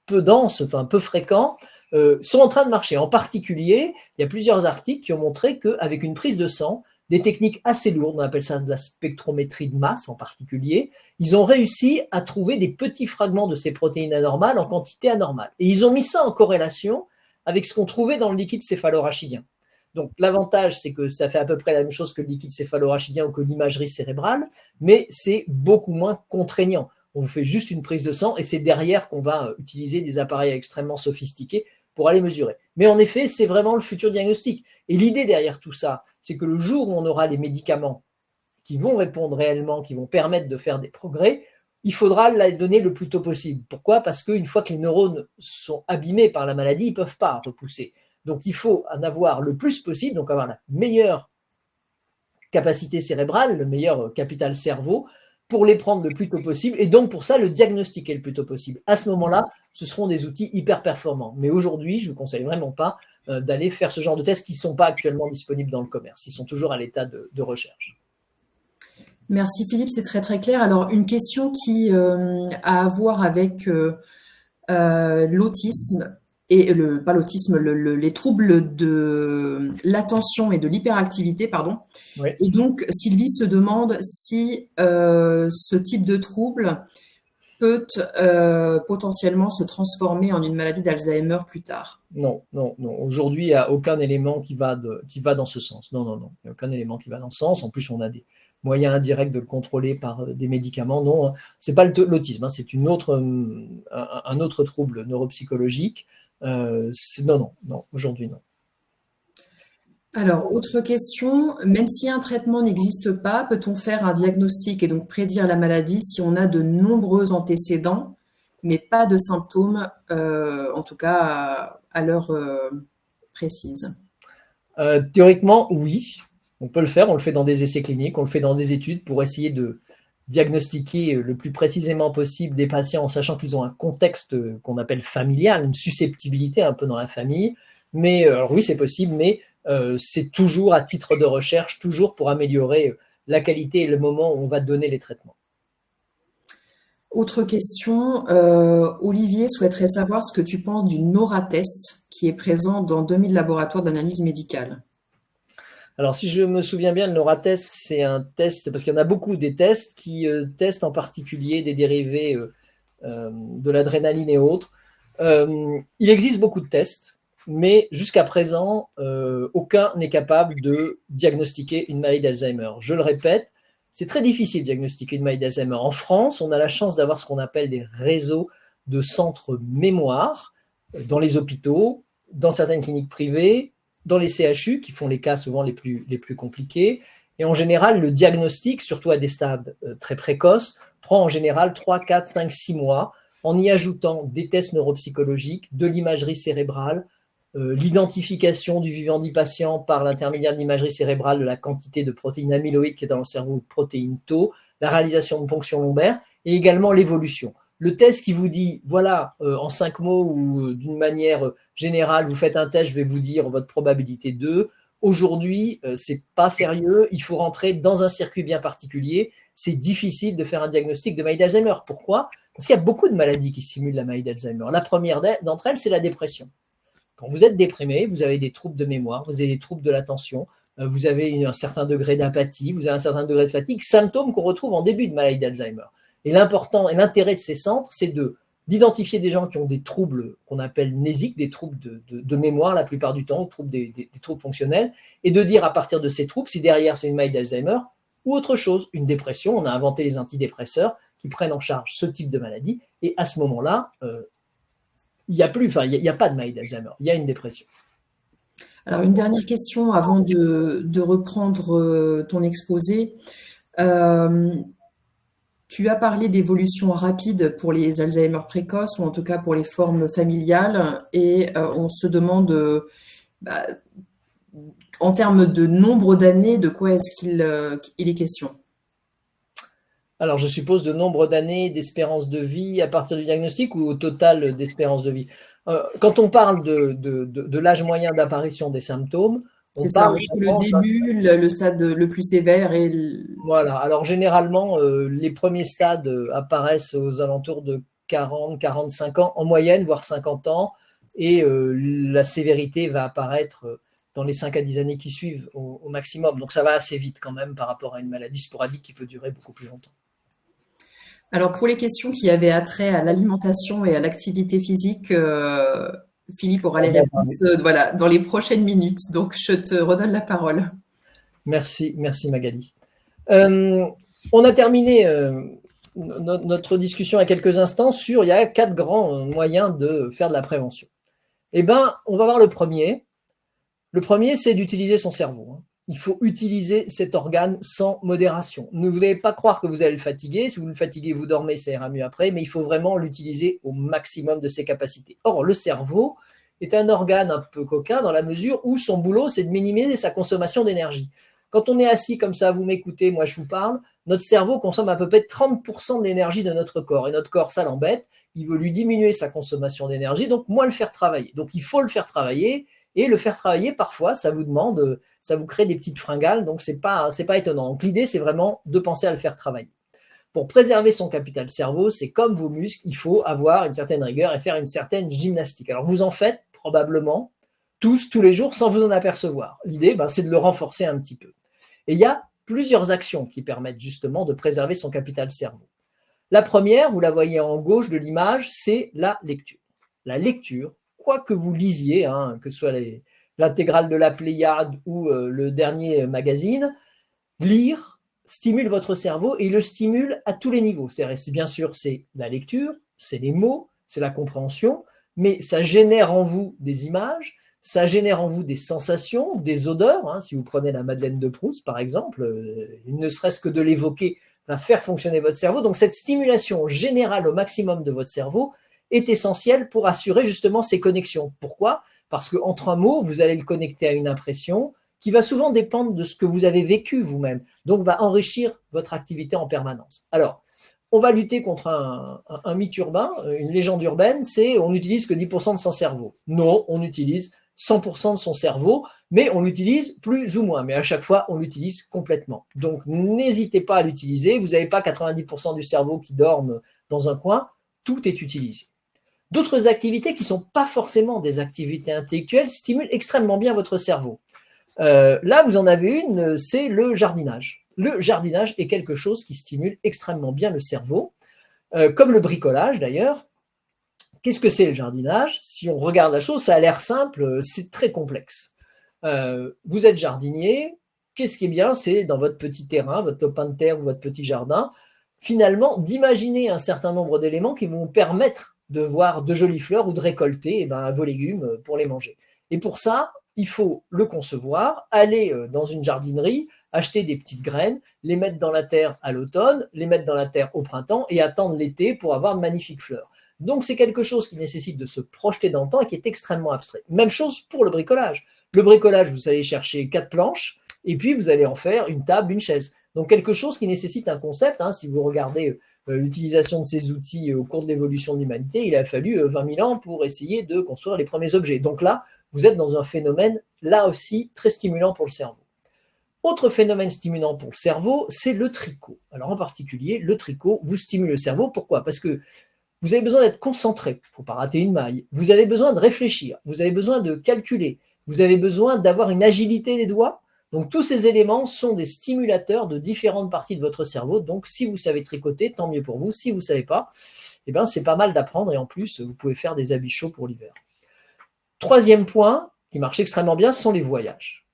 peu dense, enfin peu fréquent, sont en train de marcher. En particulier, il y a plusieurs articles qui ont montré qu'avec une prise de sang, des techniques assez lourdes, on appelle ça de la spectrométrie de masse en particulier, ils ont réussi à trouver des petits fragments de ces protéines anormales en quantité anormale. Et ils ont mis ça en corrélation avec ce qu'on trouvait dans le liquide céphalorachidien. Donc l'avantage, c'est que ça fait à peu près la même chose que le liquide céphalorachidien ou que l'imagerie cérébrale, mais c'est beaucoup moins contraignant. On fait juste une prise de sang et c'est derrière qu'on va utiliser des appareils extrêmement sophistiqués pour aller mesurer. Mais en effet, c'est vraiment le futur diagnostic. Et l'idée derrière tout ça, c'est que le jour où on aura les médicaments qui vont répondre réellement, qui vont permettre de faire des progrès, il faudra la donner le plus tôt possible. Pourquoi? Parce qu'une fois que les neurones sont abîmés par la maladie, ils ne peuvent pas repousser. Donc il faut en avoir le plus possible, donc avoir la meilleure capacité cérébrale, le meilleur capital cerveau, pour les prendre le plus tôt possible, et donc pour ça, le diagnostiquer le plus tôt possible. À ce moment-là, ce seront des outils hyper performants. Mais aujourd'hui, je ne vous conseille vraiment pas d'aller faire ce genre de tests qui ne sont pas actuellement disponibles dans le commerce. Ils sont toujours à l'état de recherche. Merci Philippe, c'est très très clair. Alors une question qui a à voir avec l'autisme et pas l'autisme, les troubles de l'attention et de l'hyperactivité, pardon. Oui. Et donc Sylvie se demande si ce type de trouble peut potentiellement se transformer en une maladie d'Alzheimer plus tard. Non. Aujourd'hui, il n'y a aucun élément qui va dans ce sens. Non. Il n'y a aucun élément qui va dans ce sens. En plus, on a des moyens indirects de le contrôler par des médicaments. Non, ce n'est pas l'autisme, c'est un autre trouble neuropsychologique. Non, aujourd'hui, non. Alors, autre question, même si un traitement n'existe pas, peut-on faire un diagnostic et donc prédire la maladie si on a de nombreux antécédents, mais pas de symptômes, en tout cas à l'heure précise? Théoriquement, oui, on peut le faire. On le fait dans des essais cliniques, on le fait dans des études pour essayer de diagnostiquer le plus précisément possible des patients en sachant qu'ils ont un contexte qu'on appelle familial, une susceptibilité un peu dans la famille. Mais alors oui, c'est possible, mais c'est toujours à titre de recherche, toujours pour améliorer la qualité et le moment où on va donner les traitements. Autre question, Olivier souhaiterait savoir ce que tu penses du NORA-test qui est présent dans 2000 laboratoires d'analyse médicale. Alors, si je me souviens bien, le NORA-test, c'est un test, parce qu'il y en a beaucoup des tests qui testent en particulier des dérivés de l'adrénaline et autres. Il existe beaucoup de tests, mais jusqu'à présent, aucun n'est capable de diagnostiquer une maladie d'Alzheimer. Je le répète, c'est très difficile de diagnostiquer une maladie d'Alzheimer. En France, on a la chance d'avoir ce qu'on appelle des réseaux de centres mémoire dans les hôpitaux, dans certaines cliniques privées, dans les CHU, qui font les cas souvent les plus compliqués. Et en général, le diagnostic, surtout à des stades très précoces, prend en général 3, 4, 5, 6 mois, en y ajoutant des tests neuropsychologiques, de l'imagerie cérébrale, l'identification du vivant du patient par l'intermédiaire de l'imagerie cérébrale de la quantité de protéines amyloïdes qui est dans le cerveau, de protéines tau, la réalisation de ponction lombaire et également l'évolution. Le test qui vous dit, voilà, en 5 mots ou d'une manière générale, vous faites un test, je vais vous dire votre probabilité 2. Aujourd'hui, c'est pas sérieux, il faut rentrer dans un circuit bien particulier. C'est difficile de faire un diagnostic de maladie d'Alzheimer. Pourquoi? Parce qu'il y a beaucoup de maladies qui simulent la maladie d'Alzheimer. La première d'entre elles, c'est la dépression. Quand vous êtes déprimé, vous avez des troubles de mémoire, vous avez des troubles de l'attention, vous avez un certain degré d'apathie, vous avez un certain degré de fatigue, symptômes qu'on retrouve en début de maladie d'Alzheimer. Et l'important et l'intérêt de ces centres, c'est d'identifier des gens qui ont des troubles qu'on appelle mnésiques, des troubles de mémoire la plupart du temps, des troubles fonctionnels, et de dire à partir de ces troubles si derrière c'est une maladie d'Alzheimer ou autre chose, une dépression. On a inventé les antidépresseurs qui prennent en charge ce type de maladie, et à ce moment-là, il n'y a pas de maladie d'Alzheimer, il y a une dépression. Alors, une dernière question avant de reprendre ton exposé. Tu as parlé d'évolution rapide pour les Alzheimer précoces, ou en tout cas pour les formes familiales, et on se demande, en termes de nombre d'années, de quoi est-ce qu'il est question? Alors, je suppose de nombre d'années d'espérance de vie à partir du diagnostic ou au total d'espérance de vie? Quand on parle de l'âge moyen d'apparition des symptômes, on C'est ça, parle entre le vraiment début, le stade le plus sévère et voilà. Alors, généralement, les premiers stades apparaissent aux alentours de 40, 45 ans en moyenne, voire 50 ans, et la sévérité va apparaître dans les 5 à 10 années qui suivent au maximum. Donc, ça va assez vite quand même par rapport à une maladie sporadique qui peut durer beaucoup plus longtemps. Alors, pour les questions qui avaient attrait à l'alimentation et à l'activité physique, Philippe aura les réponses voilà, dans les prochaines minutes. Donc, je te redonne la parole. Merci, merci Magali. On a terminé notre discussion il y a quelques instants sur il y a 4 grands moyens de faire de la prévention. Eh bien, on va voir le premier. Le premier, c'est d'utiliser son cerveau. Il faut utiliser cet organe sans modération. Ne vous allez pas croire que vous allez le fatiguer. Si vous le fatiguez, vous dormez, ça ira mieux après, mais il faut vraiment l'utiliser au maximum de ses capacités. Or, le cerveau est un organe un peu coquin dans la mesure où son boulot, c'est de minimiser sa consommation d'énergie. Quand on est assis comme ça, vous m'écoutez, moi je vous parle, notre cerveau consomme à peu près 30% de l'énergie de notre corps. Et notre corps, ça l'embête. Il veut lui diminuer sa consommation d'énergie, donc moins le faire travailler. Donc il faut le faire travailler. Et le faire travailler, parfois, ça vous demande, ça vous crée des petites fringales, donc c'est pas étonnant. Donc l'idée, c'est vraiment de penser à le faire travailler. Pour préserver son capital cerveau, c'est comme vos muscles, il faut avoir une certaine rigueur et faire une certaine gymnastique. Alors vous en faites probablement tous les jours, sans vous en apercevoir. L'idée, c'est de le renforcer un petit peu. Et il y a plusieurs actions qui permettent justement de préserver son capital cerveau. La première, vous la voyez en gauche de l'image, c'est la lecture. La lecture, quoi que vous lisiez, que ce soit l'intégrale de la Pléiade ou le dernier magazine, lire stimule votre cerveau et il le stimule à tous les niveaux. Bien sûr, c'est la lecture, c'est les mots, c'est la compréhension, mais ça génère en vous des images, ça génère en vous des sensations, des odeurs. Si vous prenez la Madeleine de Proust, par exemple, ne serait-ce que de l'évoquer, va faire fonctionner votre cerveau. Donc, cette stimulation générale au maximum de votre cerveau est essentielle pour assurer justement ces connexions. Pourquoi ? Parce qu'entre un mot, vous allez le connecter à une impression qui va souvent dépendre de ce que vous avez vécu vous-même, donc va enrichir votre activité en permanence. Alors, on va lutter contre un mythe urbain, une légende urbaine, c'est on n'utilise que 10% de son cerveau. Non, on utilise 100% de son cerveau, mais on l'utilise plus ou moins, mais à chaque fois, on l'utilise complètement. Donc, n'hésitez pas à l'utiliser, vous n'avez pas 90% du cerveau qui dorment dans un coin, tout est utilisé. D'autres activités qui ne sont pas forcément des activités intellectuelles stimulent extrêmement bien votre cerveau. Là, vous en avez une, c'est le jardinage. Le jardinage est quelque chose qui stimule extrêmement bien le cerveau, comme le bricolage d'ailleurs. Qu'est-ce que c'est le jardinage? Si on regarde la chose, ça a l'air simple, c'est très complexe. Vous êtes jardinier, qu'est-ce qui est bien? C'est dans votre petit terrain, votre lopin de terre ou votre petit jardin, finalement, d'imaginer un certain nombre d'éléments qui vont vous permettre de voir de jolies fleurs ou de récolter vos légumes pour les manger. Et pour ça, il faut le concevoir, aller dans une jardinerie, acheter des petites graines, les mettre dans la terre à l'automne, les mettre dans la terre au printemps et attendre l'été pour avoir de magnifiques fleurs. Donc, c'est quelque chose qui nécessite de se projeter dans le temps et qui est extrêmement abstrait. Même chose pour le bricolage. Le bricolage, vous allez chercher 4 planches et puis vous allez en faire une table, une chaise. Donc, quelque chose qui nécessite un concept. Si vous regardez l'utilisation de ces outils au cours de l'évolution de l'humanité, il a fallu 20 000 ans pour essayer de construire les premiers objets. Donc là, vous êtes dans un phénomène, là aussi, très stimulant pour le cerveau. Autre phénomène stimulant pour le cerveau, c'est le tricot. Alors en particulier, le tricot vous stimule le cerveau. Pourquoi ? Parce que vous avez besoin d'être concentré, il ne faut pas rater une maille. Vous avez besoin de réfléchir, vous avez besoin de calculer, vous avez besoin d'avoir une agilité des doigts. Donc tous ces éléments sont des stimulateurs de différentes parties de votre cerveau. Donc si vous savez tricoter, tant mieux pour vous. Si vous ne savez pas, c'est pas mal d'apprendre et en plus, vous pouvez faire des habits chauds pour l'hiver. Troisième point qui marche extrêmement bien sont les voyages.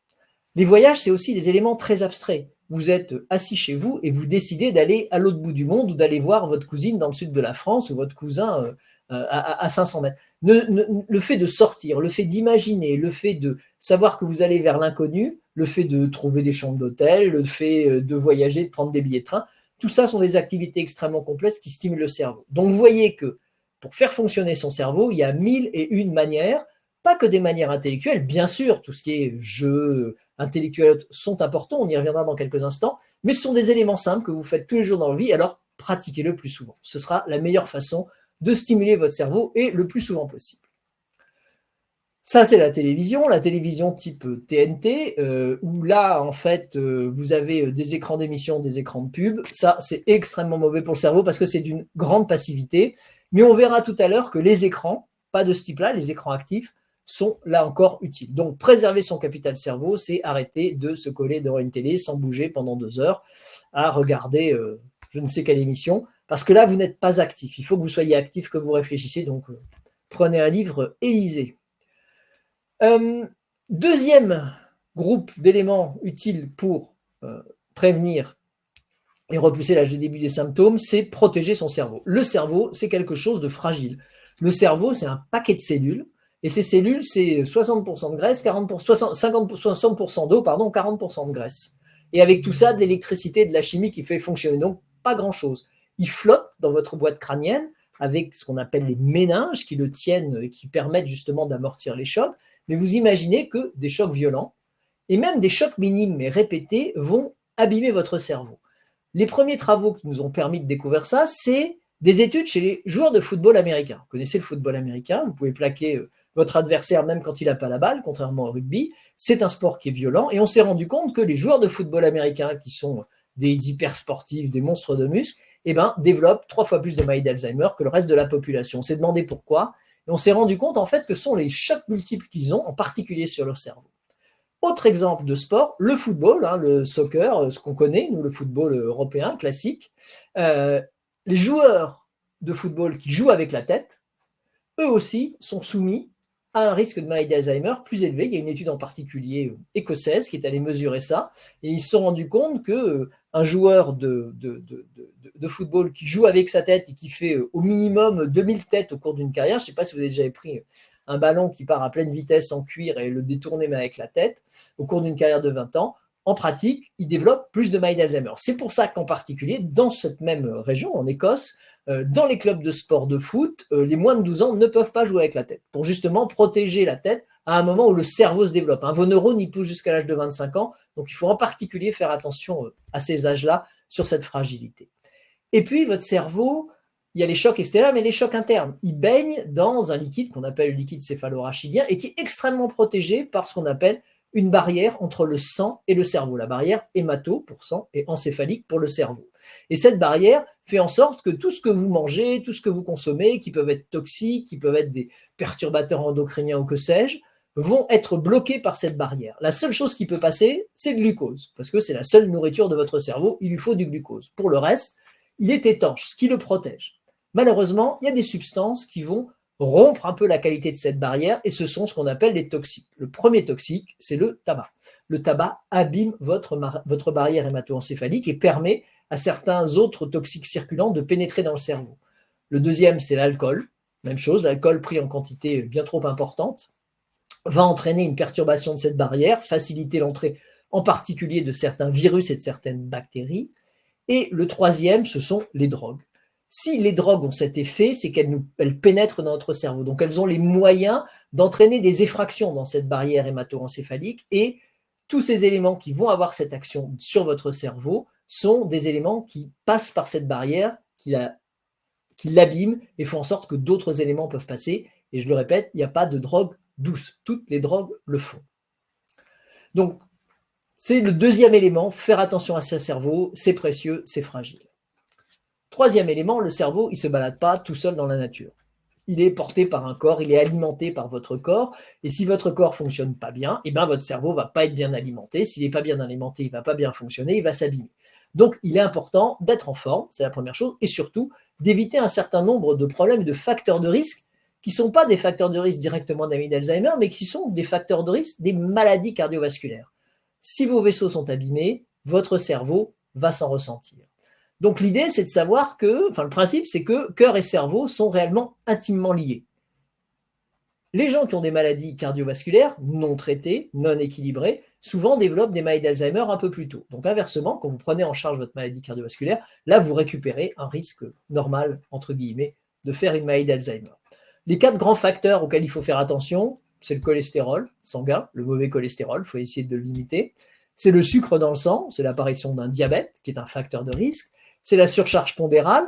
Les voyages, c'est aussi des éléments très abstraits. Vous êtes assis chez vous et vous décidez d'aller à l'autre bout du monde ou d'aller voir votre cousine dans le sud de la France ou votre cousin à 500 mètres. Le fait de sortir, le fait d'imaginer, le fait de savoir que vous allez vers l'inconnu, le fait de trouver des chambres d'hôtel, le fait de voyager, de prendre des billets de train, tout ça sont des activités extrêmement complexes qui stimulent le cerveau. Donc vous voyez que pour faire fonctionner son cerveau, il y a 1001 manières, pas que des manières intellectuelles, bien sûr, tout ce qui est jeu, intellectuels sont importants, on y reviendra dans quelques instants, mais ce sont des éléments simples que vous faites tous les jours dans la vie, alors pratiquez-le plus souvent. Ce sera la meilleure façon de stimuler votre cerveau et le plus souvent possible. Ça, c'est la télévision type TNT, où là, en fait, vous avez des écrans d'émission, des écrans de pub. Ça, c'est extrêmement mauvais pour le cerveau parce que c'est d'une grande passivité. Mais on verra tout à l'heure que les écrans, pas de ce type-là, les écrans actifs, sont là encore utiles. Donc, préserver son capital cerveau, c'est arrêter de se coller devant une télé sans bouger pendant 2 heures à regarder je ne sais quelle émission, parce que là, vous n'êtes pas actif. Il faut que vous soyez actif, que vous réfléchissiez. Donc, prenez un livre et lisez. Deuxième groupe d'éléments utiles pour prévenir et repousser l'âge de début des symptômes, c'est protéger son cerveau. Le cerveau, c'est quelque chose de fragile. Le cerveau, c'est un paquet de cellules, et ces cellules, c'est 60% de graisse, 60% d'eau, 40% de graisse. Et avec tout ça, de l'électricité, de la chimie qui fait fonctionner. Donc, pas grand-chose. Il flotte dans votre boîte crânienne avec ce qu'on appelle les méninges qui le tiennent et qui permettent justement d'amortir les chocs. Mais vous imaginez que des chocs violents, et même des chocs minimes mais répétés, vont abîmer votre cerveau. Les premiers travaux qui nous ont permis de découvrir ça, c'est des études chez les joueurs de football américains. Vous connaissez le football américain, vous pouvez plaquer votre adversaire même quand il n'a pas la balle, contrairement au rugby. C'est un sport qui est violent, et on s'est rendu compte que les joueurs de football américains, qui sont des hyper sportifs, des monstres de muscles, développent 3 fois plus de maladies d'Alzheimer que le reste de la population. On s'est demandé pourquoi. Et on s'est rendu compte en fait que ce sont les chocs multiples qu'ils ont, en particulier sur leur cerveau. Autre exemple de sport, le football, le soccer, ce qu'on connaît, nous, le football européen classique. Les joueurs de football qui jouent avec la tête, eux aussi sont soumis à un risque de maladie d'Alzheimer plus élevé. Il y a une étude en particulier écossaise qui est allée mesurer ça, et ils se sont rendus compte qu'un joueur de football qui joue avec sa tête et qui fait au minimum 2000 têtes au cours d'une carrière, je ne sais pas si vous avez déjà pris un ballon qui part à pleine vitesse en cuir et le détourner mais avec la tête, au cours d'une carrière de 20 ans, en pratique, il développe plus de maladie d'Alzheimer. C'est pour ça qu'en particulier, dans cette même région, en Écosse, dans les clubs de sport de foot, les moins de 12 ans ne peuvent pas jouer avec la tête, pour justement protéger la tête à un moment où le cerveau se développe. Vos neurones y poussent jusqu'à l'âge de 25 ans, donc il faut en particulier faire attention à ces âges-là, sur cette fragilité. Et puis, votre cerveau, il y a les chocs extérieurs, mais les chocs internes. Il baigne dans un liquide qu'on appelle le liquide céphalorachidien et qui est extrêmement protégé par ce qu'on appelle une barrière entre le sang et le cerveau. La barrière hémato pour sang et encéphalique pour le cerveau. Et cette barrière fait en sorte que tout ce que vous mangez, tout ce que vous consommez, qui peuvent être toxiques, qui peuvent être des perturbateurs endocriniens ou que sais-je, vont être bloqués par cette barrière. La seule chose qui peut passer, c'est le glucose, parce que c'est la seule nourriture de votre cerveau, il lui faut du glucose. Pour le reste, il est étanche, ce qui le protège. Malheureusement, il y a des substances qui vont rompre un peu la qualité de cette barrière, et ce sont ce qu'on appelle les toxiques. Le premier toxique, c'est le tabac. Le tabac abîme votre barrière hémato-encéphalique et permet à certains autres toxiques circulants de pénétrer dans le cerveau. Le deuxième, c'est l'alcool. Même chose, l'alcool pris en quantité bien trop importante va entraîner une perturbation de cette barrière, faciliter l'entrée en particulier de certains virus et de certaines bactéries. Et le troisième, ce sont les drogues. Si les drogues ont cet effet, c'est qu'elles pénètrent dans notre cerveau. Donc, elles ont les moyens d'entraîner des effractions dans cette barrière hémato-encéphalique, et tous ces éléments qui vont avoir cette action sur votre cerveau sont des éléments qui passent par cette barrière, qui l'abîment et font en sorte que d'autres éléments peuvent passer. Et je le répète, il n'y a pas de drogue douce. Toutes les drogues le font. Donc, c'est le deuxième élément, faire attention à son cerveau, c'est précieux, c'est fragile. Troisième élément, le cerveau, il ne se balade pas tout seul dans la nature. Il est porté par un corps, il est alimenté par votre corps, et si votre corps ne fonctionne pas bien, votre cerveau ne va pas être bien alimenté. S'il n'est pas bien alimenté, il ne va pas bien fonctionner, il va s'abîmer. Donc, il est important d'être en forme, c'est la première chose, et surtout d'éviter un certain nombre de problèmes et de facteurs de risque qui ne sont pas des facteurs de risque directement d'Alzheimer, mais qui sont des facteurs de risque des maladies cardiovasculaires. Si vos vaisseaux sont abîmés, votre cerveau va s'en ressentir. Donc l'idée, c'est de savoir le principe, c'est que cœur et cerveau sont réellement intimement liés. Les gens qui ont des maladies cardiovasculaires non traitées, non équilibrées, souvent développent des maladies d'Alzheimer un peu plus tôt. Donc inversement, quand vous prenez en charge votre maladie cardiovasculaire, là, vous récupérez un risque normal, entre guillemets, de faire une maladie d'Alzheimer. Les 4 grands facteurs auxquels il faut faire attention, c'est le cholestérol sanguin, le mauvais cholestérol, il faut essayer de le limiter. C'est le sucre dans le sang, c'est l'apparition d'un diabète, qui est un facteur de risque. C'est la surcharge pondérale.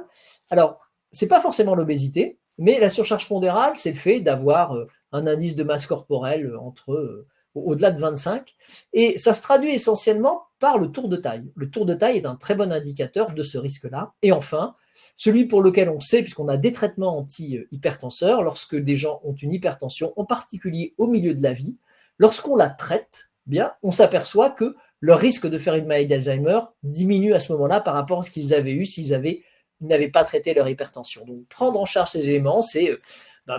Alors, ce n'est pas forcément l'obésité, mais la surcharge pondérale, c'est le fait d'avoir un indice de masse corporelle au-delà de 25. Et ça se traduit essentiellement par le tour de taille. Le tour de taille est un très bon indicateur de ce risque-là. Et enfin, celui pour lequel on sait, puisqu'on a des traitements anti-hypertenseurs, lorsque des gens ont une hypertension, en particulier au milieu de la vie, lorsqu'on la traite, bien, on s'aperçoit que leur risque de faire une maladie d'Alzheimer diminue à ce moment-là par rapport à ce qu'ils avaient eu s'ils n'avaient pas traité leur hypertension. Donc, prendre en charge ces éléments, c'est,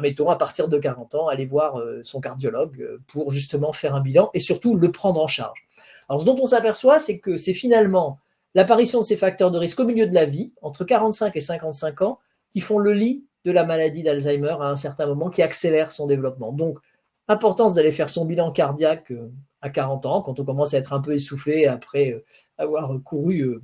mettons, à partir de 40 ans, aller voir son cardiologue pour justement faire un bilan et surtout le prendre en charge. Alors, ce dont on s'aperçoit, c'est que c'est finalement l'apparition de ces facteurs de risque au milieu de la vie, entre 45 et 55 ans, qui font le lit de la maladie d'Alzheimer à un certain moment, qui accélère son développement. Donc, importance d'aller faire son bilan cardiaque à 40 ans, quand on commence à être un peu essoufflé après avoir couru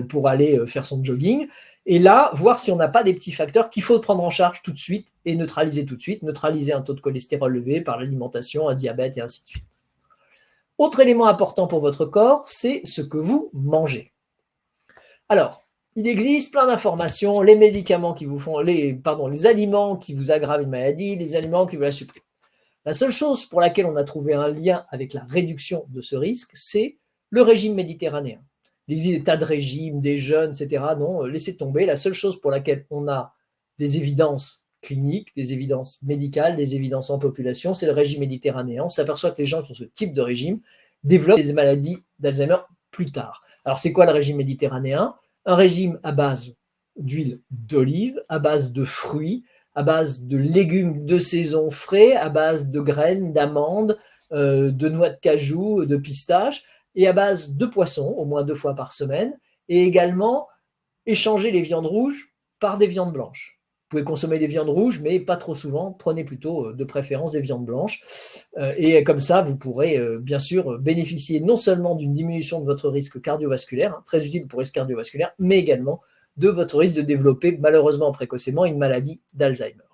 pour aller faire son jogging. Et là, voir si on n'a pas des petits facteurs qu'il faut prendre en charge tout de suite et neutraliser tout de suite, neutraliser un taux de cholestérol élevé par l'alimentation, un diabète et ainsi de suite. Autre élément important pour votre corps, c'est ce que vous mangez. Alors, il existe plein d'informations, les médicaments qui vous font, les aliments qui vous aggravent une maladie, les aliments qui vous la suppriment. La seule chose pour laquelle on a trouvé un lien avec la réduction de ce risque, c'est le régime méditerranéen. Il existe des tas de régimes, des jeûnes, etc. Non, laissez tomber. La seule chose pour laquelle on a des évidences cliniques, des évidences médicales, des évidences en population, c'est le régime méditerranéen. On s'aperçoit que les gens qui ont ce type de régime développent des maladies d'Alzheimer plus tard. Alors, c'est quoi le régime méditerranéen? Un régime à base d'huile d'olive, à base de fruits, à base de légumes de saison frais, à base de graines, d'amandes, de noix de cajou, de pistaches, et à base de poissons, au moins 2 fois par semaine, et également échanger les viandes rouges par des viandes blanches. Vous pouvez consommer des viandes rouges, mais pas trop souvent, prenez plutôt de préférence des viandes blanches, et comme ça, vous pourrez bien sûr bénéficier non seulement d'une diminution de votre risque cardiovasculaire, très utile pour le risque cardiovasculaire, mais également de votre risque de développer malheureusement précocement une maladie d'Alzheimer.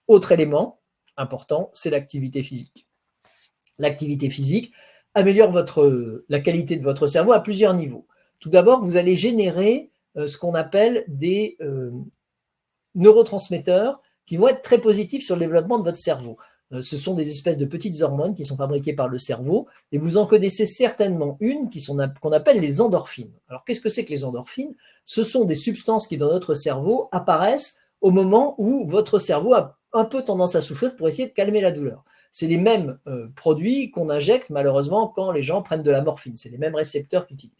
Autre élément important, c'est l'activité physique. L'activité physique améliore la qualité de votre cerveau à plusieurs niveaux. Tout d'abord, vous allez générer ce qu'on appelle des neurotransmetteurs qui vont être très positifs sur le développement de votre cerveau. Ce sont des espèces de petites hormones qui sont fabriquées par le cerveau et vous en connaissez certainement une qu'on appelle les endorphines. Alors, qu'est-ce que c'est que les endorphines? Ce sont des substances qui, dans notre cerveau, apparaissent au moment où votre cerveau a un peu tendance à souffrir pour essayer de calmer la douleur. C'est les mêmes produits qu'on injecte malheureusement quand les gens prennent de la morphine. C'est les mêmes récepteurs qu'ils utilisent.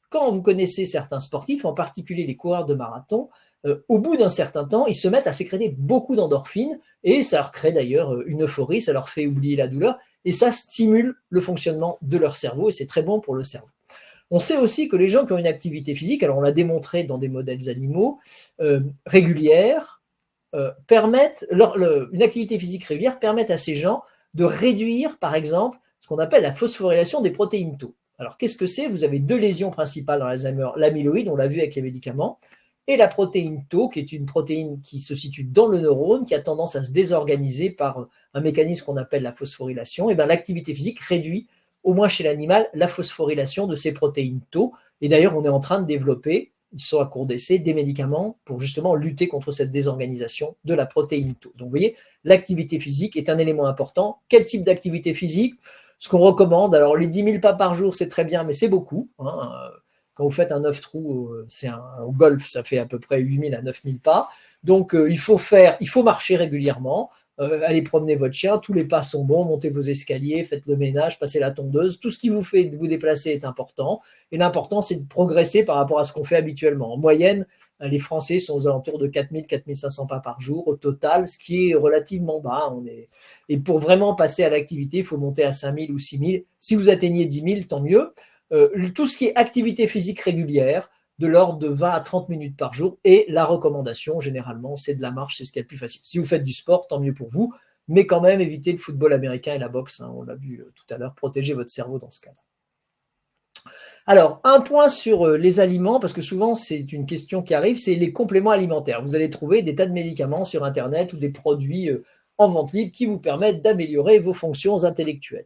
Quand vous connaissez certains sportifs, en particulier les coureurs de marathon, au bout d'un certain temps, ils se mettent à sécréter beaucoup d'endorphines et ça leur crée d'ailleurs une euphorie, ça leur fait oublier la douleur et ça stimule le fonctionnement de leur cerveau et c'est très bon pour le cerveau. On sait aussi que les gens qui ont une activité physique, alors on l'a démontré dans des modèles animaux, régulière, une activité physique régulière permet à ces gens de réduire, par exemple, ce qu'on appelle la phosphorylation des protéines tau. Alors, qu'est-ce que c'est? Vous avez 2 lésions principales dans l'Alzheimer, l'amyloïde, on l'a vu avec les médicaments, et la protéine tau, qui est une protéine qui se situe dans le neurone, qui a tendance à se désorganiser par un mécanisme qu'on appelle la phosphorylation. Et bien, l'activité physique réduit, au moins chez l'animal, la phosphorylation de ces protéines tau. Et d'ailleurs, on est en train de développer, ils sont à court d'essai, des médicaments pour justement lutter contre cette désorganisation de la protéine tau. Donc, vous voyez, l'activité physique est un élément important. Quel type d'activité physique? Ce qu'on recommande, alors les 10 000 pas par jour, c'est très bien, mais c'est beaucoup. Quand vous faites un 9 trous, au golf, ça fait à peu près 8 000 à 9 000 pas. Donc, il faut marcher régulièrement, aller promener votre chien, tous les pas sont bons, montez vos escaliers, faites le ménage, passez la tondeuse, tout ce qui vous fait vous déplacer est important. Et l'important, c'est de progresser par rapport à ce qu'on fait habituellement. En moyenne, les Français sont aux alentours de 4 000, 4 500 pas par jour au total, ce qui est relativement bas. Et pour vraiment passer à l'activité, il faut monter à 5 000 ou 6 000. Si vous atteignez 10 000, tant mieux. Tout ce qui est activité physique régulière, de l'ordre de 20 à 30 minutes par jour. Et la recommandation, généralement, c'est de la marche, c'est ce qui est le plus facile. Si vous faites du sport, tant mieux pour vous, mais quand même, évitez le football américain et la boxe. On l'a vu tout à l'heure, protégez votre cerveau dans ce cas-là. Alors, un point sur les aliments, parce que souvent, c'est une question qui arrive, c'est les compléments alimentaires. Vous allez trouver des tas de médicaments sur Internet ou des produits en vente libre qui vous permettent d'améliorer vos fonctions intellectuelles.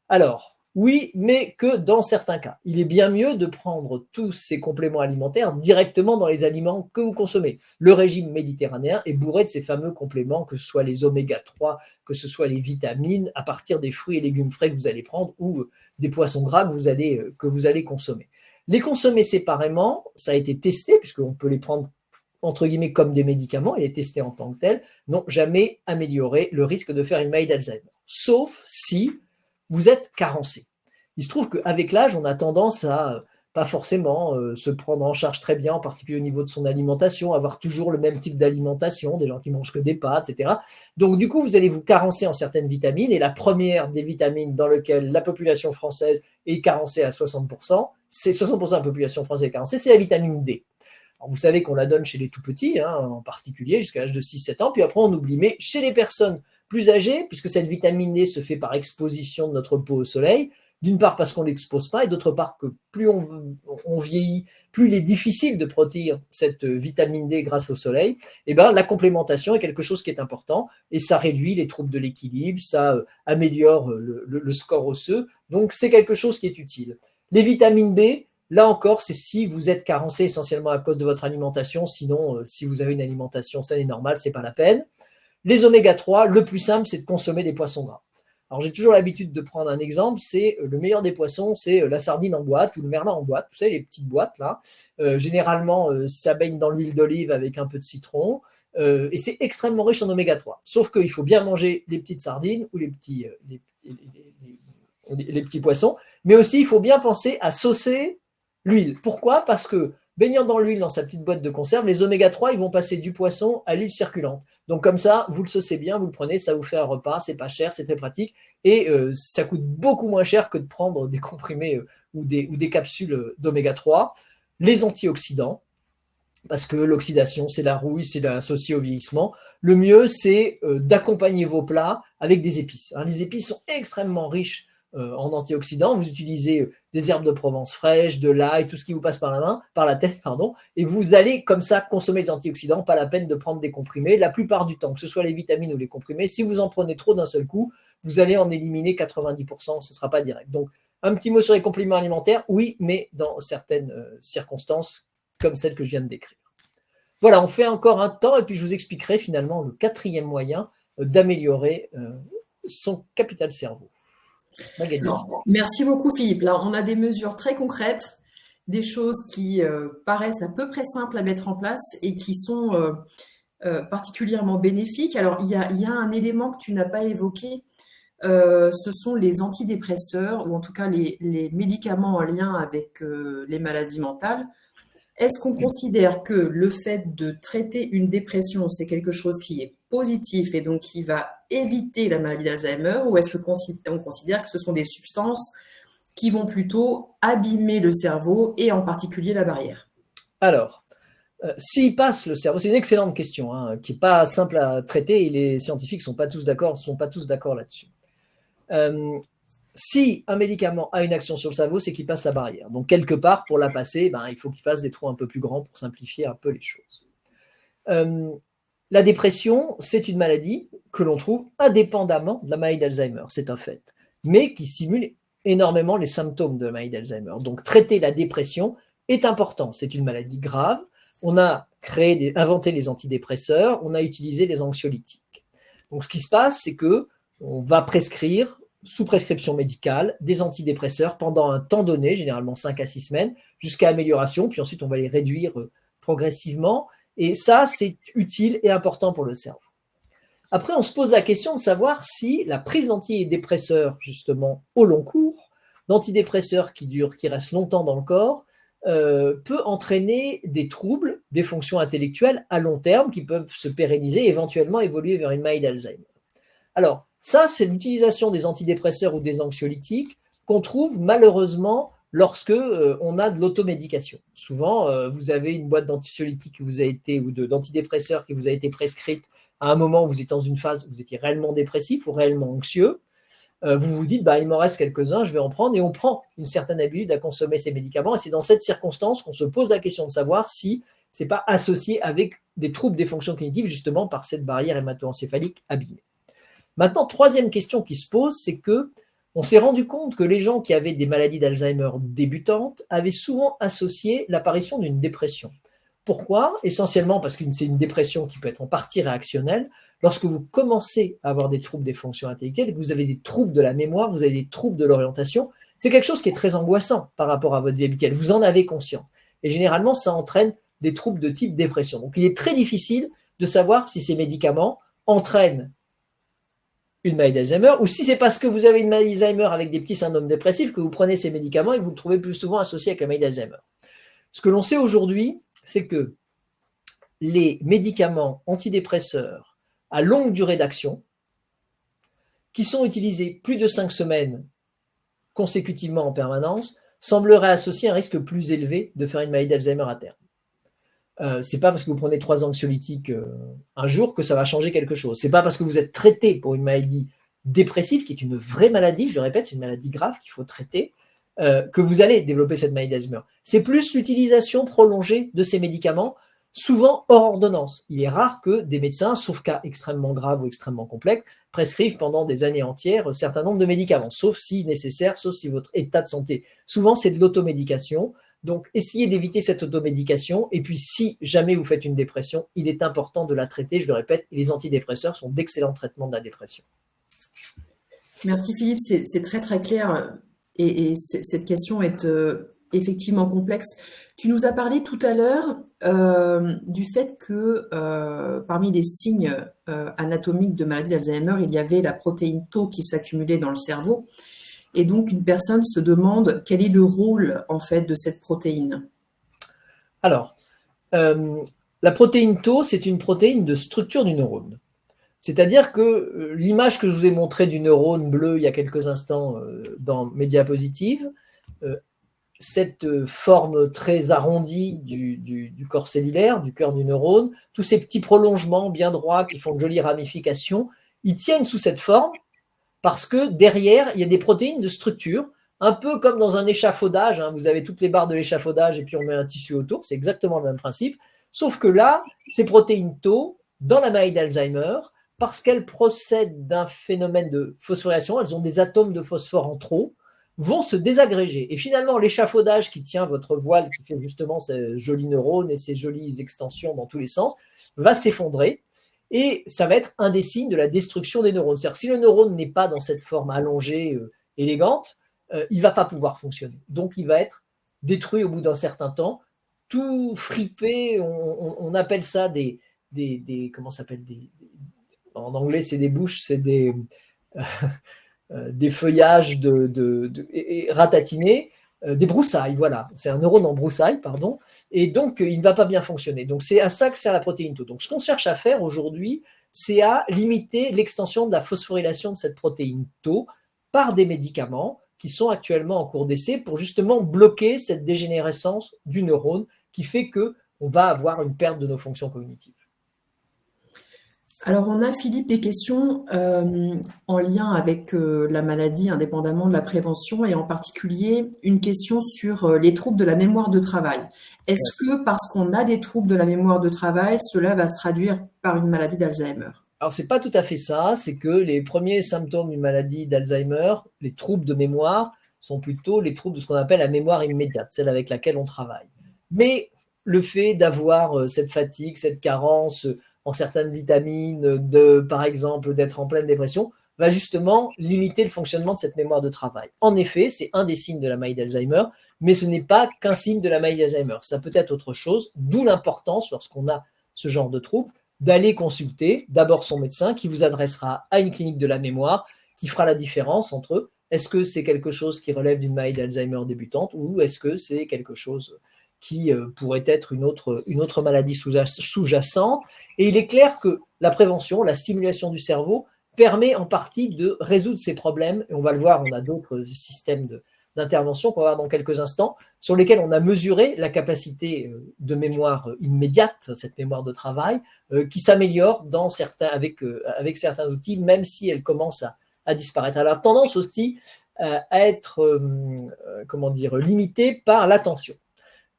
Alors, oui, mais que dans certains cas. Il est bien mieux de prendre tous ces compléments alimentaires directement dans les aliments que vous consommez. Le régime méditerranéen est bourré de ces fameux compléments, que ce soit les oméga 3, que ce soit les vitamines, à partir des fruits et légumes frais que vous allez prendre ou des poissons gras que vous allez consommer. Les consommer séparément, ça a été testé, puisqu'on peut les prendre entre guillemets comme des médicaments et les tester en tant que tels, n'ont jamais amélioré le risque de faire une maladie d'Alzheimer. Sauf si vous êtes carencé. Il se trouve qu'avec l'âge, on a tendance à pas forcément se prendre en charge très bien, en particulier au niveau de son alimentation, avoir toujours le même type d'alimentation, des gens qui mangent que des pâtes, etc. Donc du coup, vous allez vous carencer en certaines vitamines, et la première des vitamines dans laquelle la population française est carencée à 60%, c'est 60% de la population française est carencée, c'est la vitamine D. Alors, vous savez qu'on la donne chez les tout petits, en particulier jusqu'à l'âge de 6-7 ans, puis après on oublie. Mais chez les personnes plus âgées, puisque cette vitamine D se fait par exposition de notre peau au soleil, d'une part parce qu'on ne l'expose pas, et d'autre part que plus on vieillit, plus il est difficile de produire cette vitamine D grâce au soleil, et ben, la complémentation est quelque chose qui est important, et ça réduit les troubles de l'équilibre, ça améliore le score osseux, donc c'est quelque chose qui est utile. Les vitamines B, là encore, c'est si vous êtes carencé essentiellement à cause de votre alimentation, sinon si vous avez une alimentation saine et normale, ce n'est pas la peine. Les oméga 3, le plus simple, c'est de consommer des poissons gras. Alors j'ai toujours l'habitude de prendre un exemple, c'est le meilleur des poissons, c'est la sardine en boîte ou le merlan en boîte, vous savez, les petites boîtes là. Généralement, ça baigne dans l'huile d'olive avec un peu de citron, et c'est extrêmement riche en oméga 3. Sauf qu'il faut bien manger les petites sardines ou les petits poissons, mais aussi il faut bien penser à saucer l'huile. Pourquoi? Parce que baignant dans l'huile dans sa petite boîte de conserve, les oméga 3 ils vont passer du poisson à l'huile circulante. Donc comme ça, vous le saucez bien, vous le prenez, ça vous fait un repas, c'est pas cher, c'est très pratique et ça coûte beaucoup moins cher que de prendre des comprimés ou des capsules d'oméga 3. Les antioxydants, parce que l'oxydation, c'est la rouille, c'est associé au vieillissement. Le mieux, c'est d'accompagner vos plats avec des épices. Les épices sont extrêmement riches en antioxydants. Vous utilisez des herbes de Provence fraîches, de l'ail, tout ce qui vous passe par la tête, et vous allez comme ça consommer des antioxydants, pas la peine de prendre des comprimés. La plupart du temps, que ce soit les vitamines ou les comprimés, si vous en prenez trop d'un seul coup, vous allez en éliminer 90%, ce ne sera pas direct. Donc, un petit mot sur les compléments alimentaires, oui, mais dans certaines circonstances, comme celle que je viens de décrire. Voilà, on fait encore un temps et puis je vous expliquerai finalement le quatrième moyen d'améliorer son capital cerveau. Magali. Merci beaucoup Philippe. Là, on a des mesures très concrètes, des choses qui paraissent à peu près simples à mettre en place et qui sont particulièrement bénéfiques. Alors, il y a un élément que tu n'as pas évoqué, ce sont les antidépresseurs ou en tout cas les médicaments en lien avec les maladies mentales. Est-ce qu'on considère que le fait de traiter une dépression, c'est quelque chose qui est positif et donc qui va éviter la maladie d'Alzheimer, ou est-ce qu'on considère que ce sont des substances qui vont plutôt abîmer le cerveau et en particulier la barrière? Alors, s'il passe le cerveau, c'est une excellente question qui n'est pas simple à traiter et les scientifiques ne sont pas tous d'accord là-dessus. Si un médicament a une action sur le cerveau, c'est qu'il passe la barrière. Donc, quelque part, pour la passer, il faut qu'il fasse des trous un peu plus grands pour simplifier un peu les choses. La dépression, c'est une maladie que l'on trouve indépendamment de la maladie d'Alzheimer, c'est un fait, mais qui simule énormément les symptômes de la maladie d'Alzheimer. Donc, traiter la dépression est important. C'est une maladie grave. On a inventé les antidépresseurs, on a utilisé les anxiolytiques. Donc, ce qui se passe, c'est qu'on va prescrire sous prescription médicale des antidépresseurs pendant un temps donné, généralement 5 à 6 semaines, jusqu'à amélioration, puis ensuite on va les réduire progressivement, et ça c'est utile et important pour le cerveau. Après on se pose la question de savoir si la prise d'antidépresseurs justement au long cours, d'antidépresseurs qui restent longtemps dans le corps, peut entraîner des troubles, des fonctions intellectuelles à long terme qui peuvent se pérenniser et éventuellement évoluer vers une maladie d'Alzheimer. Alors, ça, c'est l'utilisation des antidépresseurs ou des anxiolytiques qu'on trouve malheureusement lorsque on a de l'automédication. Souvent, vous avez une boîte d'anxiolytiques ou d'antidépresseurs qui vous a été prescrite à un moment où vous êtes dans une phase où vous étiez réellement dépressif ou réellement anxieux. Vous vous dites, il m'en reste quelques-uns, je vais en prendre, et on prend une certaine habitude à consommer ces médicaments. Et c'est dans cette circonstance qu'on se pose la question de savoir si ce n'est pas associé avec des troubles des fonctions cognitives, justement par cette barrière hémato-encéphalique abîmée. Maintenant, troisième question qui se pose, c'est que on s'est rendu compte que les gens qui avaient des maladies d'Alzheimer débutantes avaient souvent associé l'apparition d'une dépression. Pourquoi? Essentiellement parce que c'est une dépression qui peut être en partie réactionnelle. Lorsque vous commencez à avoir des troubles des fonctions intellectuelles et que vous avez des troubles de la mémoire, vous avez des troubles de l'orientation, c'est quelque chose qui est très angoissant par rapport à votre vie habituelle. Vous en avez conscience. Et généralement, ça entraîne des troubles de type dépression. Donc, il est très difficile de savoir si ces médicaments entraînent une maladie d'Alzheimer ou si c'est parce que vous avez une maladie d'Alzheimer avec des petits syndromes dépressifs que vous prenez ces médicaments et que vous le trouvez plus souvent associé avec la maladie d'Alzheimer. Ce que l'on sait aujourd'hui, c'est que les médicaments antidépresseurs à longue durée d'action, qui sont utilisés plus de 5 semaines consécutivement en permanence, sembleraient associer un risque plus élevé de faire une maladie d'Alzheimer à terme. C'est pas parce que vous prenez 3 anxiolytiques un jour que ça va changer quelque chose. C'est pas parce que vous êtes traité pour une maladie dépressive, qui est une vraie maladie, je le répète, c'est une maladie grave qu'il faut traiter, que vous allez développer cette maladie d'Alzheimer. C'est plus l'utilisation prolongée de ces médicaments, souvent hors ordonnance. Il est rare que des médecins, sauf cas extrêmement graves ou extrêmement complexes, prescrivent pendant des années entières un certain nombre de médicaments, sauf si nécessaire, sauf si votre état de santé. Souvent, c'est de l'automédication. Donc, essayez d'éviter cette automédication. Et puis, si jamais vous faites une dépression, il est important de la traiter. Je le répète, les antidépresseurs sont d'excellents traitements de la dépression. Merci Philippe, c'est très très clair et cette question est effectivement complexe. Tu nous as parlé tout à l'heure du fait que parmi les signes anatomiques de maladie d'Alzheimer, il y avait la protéine Tau qui s'accumulait dans le cerveau. Et donc, une personne se demande quel est le rôle, en fait, de cette protéine. Alors, la protéine Tau, c'est une protéine de structure du neurone. C'est-à-dire que l'image que je vous ai montrée du neurone bleu il y a quelques instants dans mes diapositives, cette forme très arrondie du corps cellulaire, du cœur du neurone, tous ces petits prolongements bien droits qui font de jolies ramifications, ils tiennent sous cette forme parce que derrière, il y a des protéines de structure, un peu comme dans un échafaudage. Vous avez toutes les barres de l'échafaudage et puis on met un tissu autour. C'est exactement le même principe. Sauf que là, ces protéines Tau, dans la maladie d'Alzheimer, parce qu'elles procèdent d'un phénomène de phosphorylation, elles ont des atomes de phosphore en trop, vont se désagréger. Et finalement, l'échafaudage qui tient votre voile, qui fait justement ces jolis neurones et ces jolies extensions dans tous les sens, va s'effondrer. Et ça va être un des signes de la destruction des neurones. C'est-à-dire que si le neurone n'est pas dans cette forme allongée, élégante, il ne va pas pouvoir fonctionner. Donc, il va être détruit au bout d'un certain temps, tout fripé. On appelle ça comment ça s'appelle en anglais, c'est des bouches, c'est des feuillages ratatinés, des broussailles, voilà. C'est un neurone en broussailles, pardon. Et donc, il ne va pas bien fonctionner. Donc, c'est à ça que sert la protéine Tau. Donc, ce qu'on cherche à faire aujourd'hui, c'est à limiter l'extension de la phosphorylation de cette protéine Tau par des médicaments qui sont actuellement en cours d'essai pour justement bloquer cette dégénérescence du neurone qui fait qu'on va avoir une perte de nos fonctions cognitives. Alors, on a, Philippe, des questions en lien avec la maladie, indépendamment de la prévention, et en particulier une question sur les troubles de la mémoire de travail. Est-ce que parce qu'on a des troubles de la mémoire de travail, cela va se traduire par une maladie d'Alzheimer? Alors, ce n'est pas tout à fait ça. C'est que les premiers symptômes d'une maladie d'Alzheimer, les troubles de mémoire, sont plutôt les troubles de ce qu'on appelle la mémoire immédiate, celle avec laquelle on travaille. Mais le fait d'avoir cette fatigue, cette carence en certaines vitamines, par exemple d'être en pleine dépression, va justement limiter le fonctionnement de cette mémoire de travail. En effet, c'est un des signes de la maladie d'Alzheimer, mais ce n'est pas qu'un signe de la maladie d'Alzheimer. Ça peut être autre chose, d'où l'importance, lorsqu'on a ce genre de trouble, d'aller consulter d'abord son médecin qui vous adressera à une clinique de la mémoire qui fera la différence entre est-ce que c'est quelque chose qui relève d'une maladie d'Alzheimer débutante ou est-ce que c'est quelque chose qui pourrait être une autre maladie sous-jacente. Et il est clair que la prévention, la stimulation du cerveau permet en partie de résoudre ces problèmes. Et on va le voir, on a d'autres systèmes d'intervention qu'on va voir dans quelques instants, sur lesquels on a mesuré la capacité de mémoire immédiate, cette mémoire de travail, qui s'améliore avec certains outils, même si elle commence à disparaître. Elle a tendance aussi à être limitée par l'attention.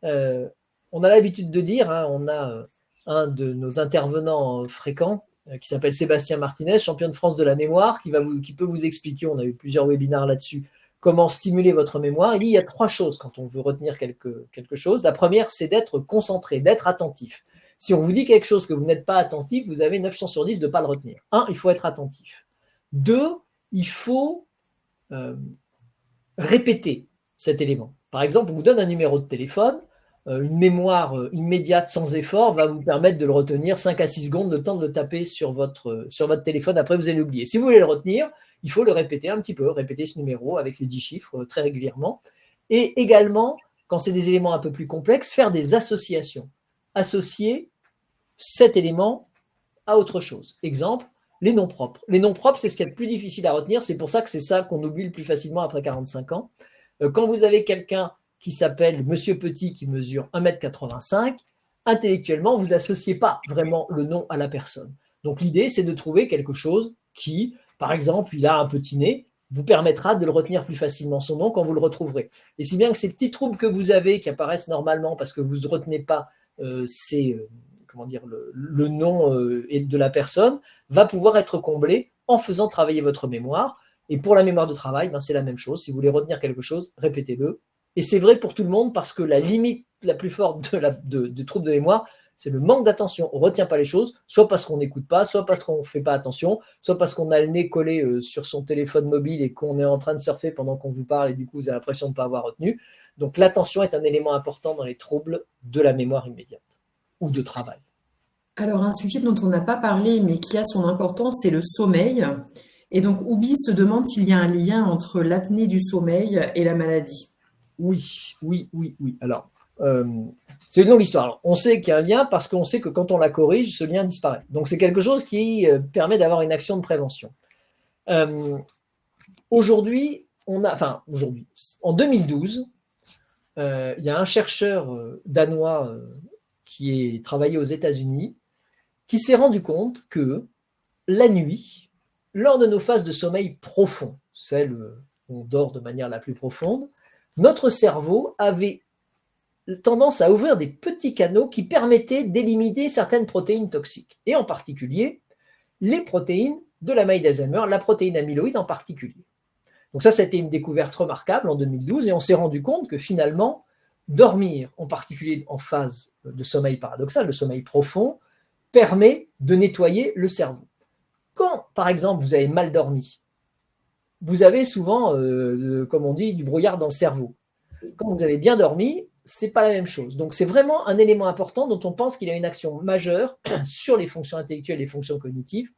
On a l'habitude de dire, on a un de nos intervenants fréquents qui s'appelle Sébastien Martinez, champion de France de la mémoire, qui peut vous expliquer, on a eu plusieurs webinaires là-dessus, comment stimuler votre mémoire. Il dit il y a 3 choses quand on veut retenir quelque chose. La première, c'est d'être concentré, d'être attentif. Si on vous dit quelque chose que vous n'êtes pas attentif, vous avez 9 chances sur 10 de ne pas le retenir. 1, il faut être attentif. 2, il faut répéter cet élément. Par exemple, on vous donne un numéro de téléphone, une mémoire immédiate sans effort va vous permettre de le retenir 5 à 6 secondes, le temps de le taper sur votre téléphone, après vous allez l'oublier. Si vous voulez le retenir, il faut le répéter un petit peu, répéter ce numéro avec les 10 chiffres très régulièrement. Et également, quand c'est des éléments un peu plus complexes, faire des associations. Associer cet élément à autre chose. Exemple, les noms propres. Les noms propres, c'est ce qui est le plus difficile à retenir. C'est pour ça que c'est ça qu'on oublie le plus facilement après 45 ans. Quand vous avez quelqu'un qui s'appelle Monsieur Petit, qui mesure 1,85 m, intellectuellement, vous n'associez pas vraiment le nom à la personne. Donc l'idée, c'est de trouver quelque chose qui, par exemple, il a un petit nez, vous permettra de le retenir plus facilement son nom quand vous le retrouverez. Et si bien que ces petits troubles que vous avez, qui apparaissent normalement parce que vous ne retenez pas le nom de la personne, va pouvoir être comblé en faisant travailler votre mémoire. Et pour la mémoire de travail, c'est la même chose. Si vous voulez retenir quelque chose, répétez-le. Et c'est vrai pour tout le monde parce que la limite la plus forte de troubles de mémoire, c'est le manque d'attention. On ne retient pas les choses, soit parce qu'on n'écoute pas, soit parce qu'on ne fait pas attention, soit parce qu'on a le nez collé sur son téléphone mobile et qu'on est en train de surfer pendant qu'on vous parle et du coup vous avez l'impression de ne pas avoir retenu. Donc l'attention est un élément important dans les troubles de la mémoire immédiate ou de travail. Alors un sujet dont on n'a pas parlé mais qui a son importance, c'est le sommeil. Et donc Oubi se demande s'il y a un lien entre l'apnée du sommeil et la maladie. Oui. Alors, c'est une longue histoire. Alors, on sait qu'il y a un lien parce qu'on sait que quand on la corrige, ce lien disparaît. Donc, c'est quelque chose qui permet d'avoir une action de prévention. Aujourd'hui, en 2012, il y a un chercheur danois qui est travaillé aux États-Unis qui s'est rendu compte que la nuit, lors de nos phases de sommeil profond, celles où on dort de manière la plus profonde, notre cerveau avait tendance à ouvrir des petits canaux qui permettaient d'éliminer certaines protéines toxiques, et en particulier les protéines de la maladie d'Alzheimer, la protéine amyloïde en particulier. Donc ça a été une découverte remarquable en 2012, et on s'est rendu compte que finalement, dormir, en particulier en phase de sommeil paradoxal, de sommeil profond, permet de nettoyer le cerveau. Quand, par exemple, vous avez mal dormi, vous avez souvent, comme on dit, du brouillard dans le cerveau. Quand vous avez bien dormi, ce n'est pas la même chose. Donc, c'est vraiment un élément important dont on pense qu'il a une action majeure sur les fonctions intellectuelles et les fonctions cognitives.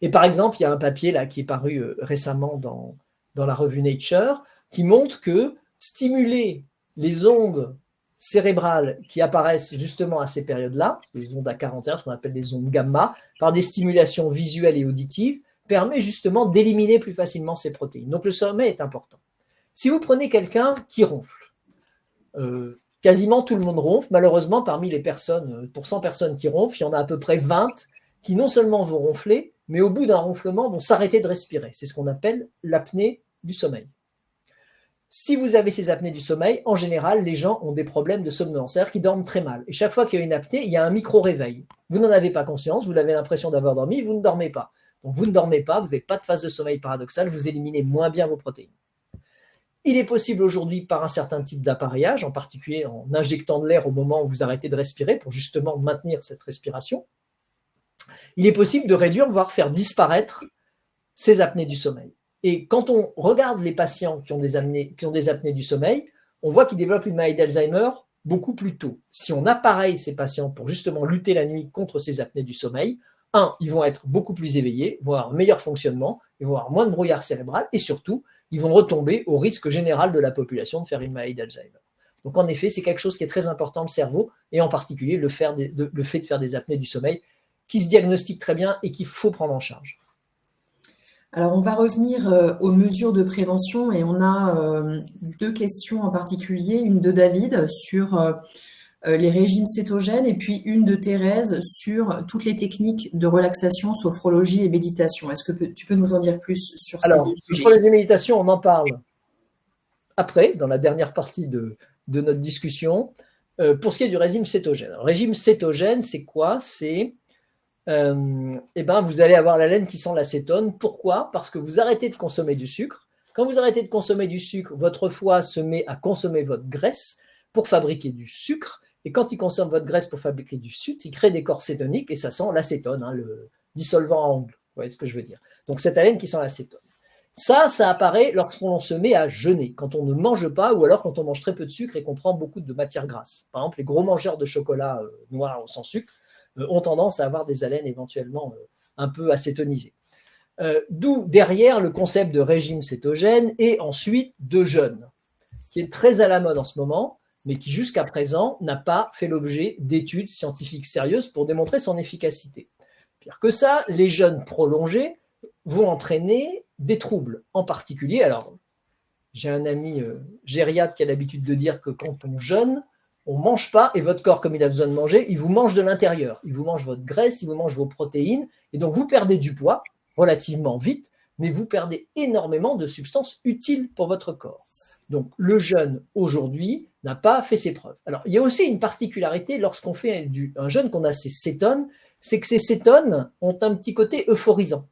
Et par exemple, il y a un papier là, qui est paru récemment dans la revue Nature qui montre que stimuler les ondes cérébrales qui apparaissent justement à ces périodes-là, les ondes à 41, ce qu'on appelle les ondes gamma, par des stimulations visuelles et auditives, permet justement d'éliminer plus facilement ces protéines. Donc le sommeil est important. Si vous prenez quelqu'un qui ronfle, quasiment tout le monde ronfle, malheureusement parmi les personnes, pour 100 personnes qui ronflent, il y en a à peu près 20 qui non seulement vont ronfler, mais au bout d'un ronflement vont s'arrêter de respirer. C'est ce qu'on appelle l'apnée du sommeil. Si vous avez ces apnées du sommeil, en général, les gens ont des problèmes de somnolence, c'est-à-dire qu'ils dorment très mal. Et chaque fois qu'il y a une apnée, il y a un micro-réveil. Vous n'en avez pas conscience, vous avez l'impression d'avoir dormi, vous ne dormez pas. Donc vous ne dormez pas, vous n'avez pas de phase de sommeil paradoxal, vous éliminez moins bien vos protéines. Il est possible aujourd'hui par un certain type d'appareillage, en particulier en injectant de l'air au moment où vous arrêtez de respirer pour justement maintenir cette respiration. Il est possible de réduire, voire faire disparaître ces apnées du sommeil. Et quand on regarde les patients qui ont des apnées du sommeil, on voit qu'ils développent une maladie d'Alzheimer beaucoup plus tôt. Si on appareille ces patients pour justement lutter la nuit contre ces apnées du sommeil, ils vont être beaucoup plus éveillés, vont avoir un meilleur fonctionnement, ils vont avoir moins de brouillard cérébral et surtout, ils vont retomber au risque général de la population de faire une maladie d'Alzheimer. Donc en effet, c'est quelque chose qui est très important, le cerveau, et en particulier le fait de faire des apnées du sommeil qui se diagnostiquent très bien et qu'il faut prendre en charge. Alors, on va revenir aux mesures de prévention et on a 2 questions en particulier, une de David sur les régimes cétogènes et puis une de Thérèse sur toutes les techniques de relaxation, sophrologie et méditation. Est-ce que tu peux nous en dire plus sur ces 2 sujets ? Sophrologie et méditation, on en parle après, dans la dernière partie de notre discussion. Pour ce qui est du régime cétogène. Alors, le régime cétogène, c'est quoi ? C'est eh ben, vous allez avoir la laine qui sent l'acétone. Pourquoi? Parce que vous arrêtez de consommer du sucre. Quand vous arrêtez de consommer du sucre, votre foie se met à consommer votre graisse pour fabriquer du sucre. Et quand il consomme votre graisse pour fabriquer du sucre, il crée des corps cétoniques et ça sent l'acétone, le dissolvant à ongles. Vous voyez ce que je veux dire? Donc cette haleine qui sent l'acétone. Ça apparaît lorsqu'on se met à jeûner, quand on ne mange pas ou alors quand on mange très peu de sucre et qu'on prend beaucoup de matières grasses. Par exemple, les gros mangeurs de chocolat noir ou sans sucre ont tendance à avoir des haleines éventuellement un peu acétonisées. D'où derrière le concept de régime cétogène et ensuite de jeûne, qui est très à la mode en ce moment, mais qui jusqu'à présent n'a pas fait l'objet d'études scientifiques sérieuses pour démontrer son efficacité. Pire que ça, les jeûnes prolongés vont entraîner des troubles, en particulier, alors j'ai un ami gériatre qui a l'habitude de dire que quand on jeûne, on ne mange pas et votre corps, comme il a besoin de manger, il vous mange de l'intérieur. Il vous mange votre graisse, il vous mange vos protéines et donc vous perdez du poids relativement vite, mais vous perdez énormément de substances utiles pour votre corps. Donc le jeûne aujourd'hui n'a pas fait ses preuves. Alors il y a aussi une particularité lorsqu'on fait un jeûne qu'on a ces cétones, c'est que ces cétones ont un petit côté euphorisant.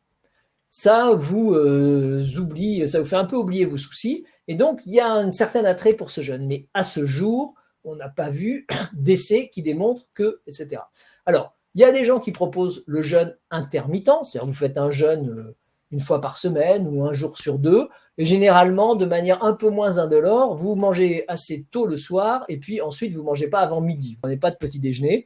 Ça vous oublie, ça vous fait un peu oublier vos soucis et donc il y a un certain attrait pour ce jeûne. Mais à ce jour, on n'a pas vu d'essais qui démontrent que, etc. Alors, il y a des gens qui proposent le jeûne intermittent, c'est-à-dire vous faites un jeûne une fois par semaine ou un jour sur deux, et généralement, de manière un peu moins indolore, vous mangez assez tôt le soir, et puis ensuite, vous ne mangez pas avant midi. Vous ne prenez pas de petit déjeuner.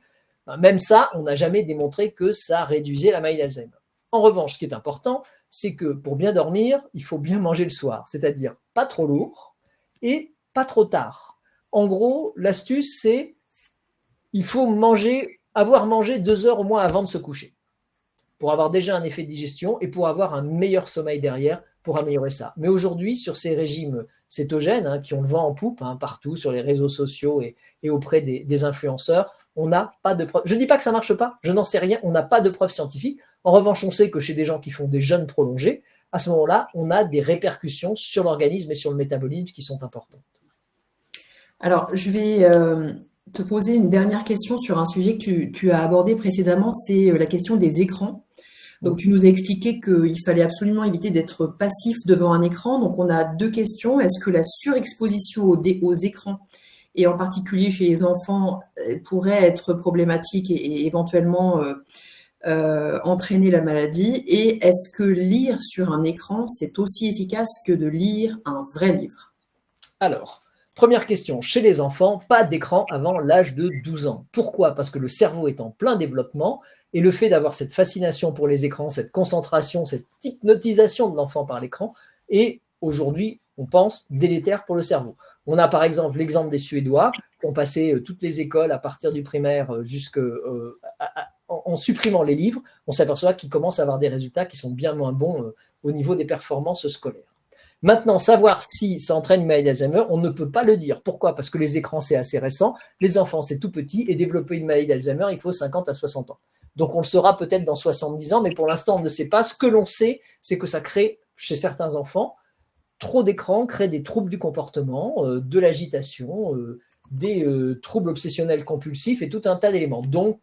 Même ça, on n'a jamais démontré que ça réduisait la maladie d'Alzheimer. En revanche, ce qui est important, c'est que pour bien dormir, il faut bien manger le soir, c'est-à-dire pas trop lourd et pas trop tard. En gros, l'astuce, c'est il faut avoir mangé 2 heures au moins avant de se coucher pour avoir déjà un effet de digestion et pour avoir un meilleur sommeil derrière pour améliorer ça. Mais aujourd'hui, sur ces régimes cétogènes qui ont le vent en poupe partout sur les réseaux sociaux et auprès des influenceurs, on n'a pas de preuves. Je ne dis pas que ça ne marche pas, je n'en sais rien, on n'a pas de preuves scientifiques. En revanche, on sait que chez des gens qui font des jeûnes prolongés, à ce moment-là, on a des répercussions sur l'organisme et sur le métabolisme qui sont importantes. Alors, je vais te poser une dernière question sur un sujet que tu as abordé précédemment, c'est la question des écrans. Donc, tu nous as expliqué qu'il fallait absolument éviter d'être passif devant un écran. Donc, on a 2 questions. Est-ce que la surexposition aux écrans, et en particulier chez les enfants, pourrait être problématique et éventuellement entraîner la maladie? Et est-ce que lire sur un écran, c'est aussi efficace que de lire un vrai livre? Alors, première question, chez les enfants, pas d'écran avant l'âge de 12 ans. Pourquoi? Parce que le cerveau est en plein développement et le fait d'avoir cette fascination pour les écrans, cette concentration, cette hypnotisation de l'enfant par l'écran est aujourd'hui, on pense, délétère pour le cerveau. On a par exemple l'exemple des Suédois qui ont passé toutes les écoles à partir du primaire en supprimant les livres. On s'aperçoit qu'ils commencent à avoir des résultats qui sont bien moins bons au niveau des performances scolaires. Maintenant, savoir si ça entraîne une maladie d'Alzheimer, on ne peut pas le dire. Pourquoi? Parce que les écrans, c'est assez récent, les enfants, c'est tout petit, et développer une maladie d'Alzheimer, il faut 50 à 60 ans. Donc, on le saura peut-être dans 70 ans, mais pour l'instant, on ne sait pas. Ce que l'on sait, c'est que ça crée, chez certains enfants, trop d'écrans crée des troubles du comportement, de l'agitation, des troubles obsessionnels compulsifs et tout un tas d'éléments. Donc,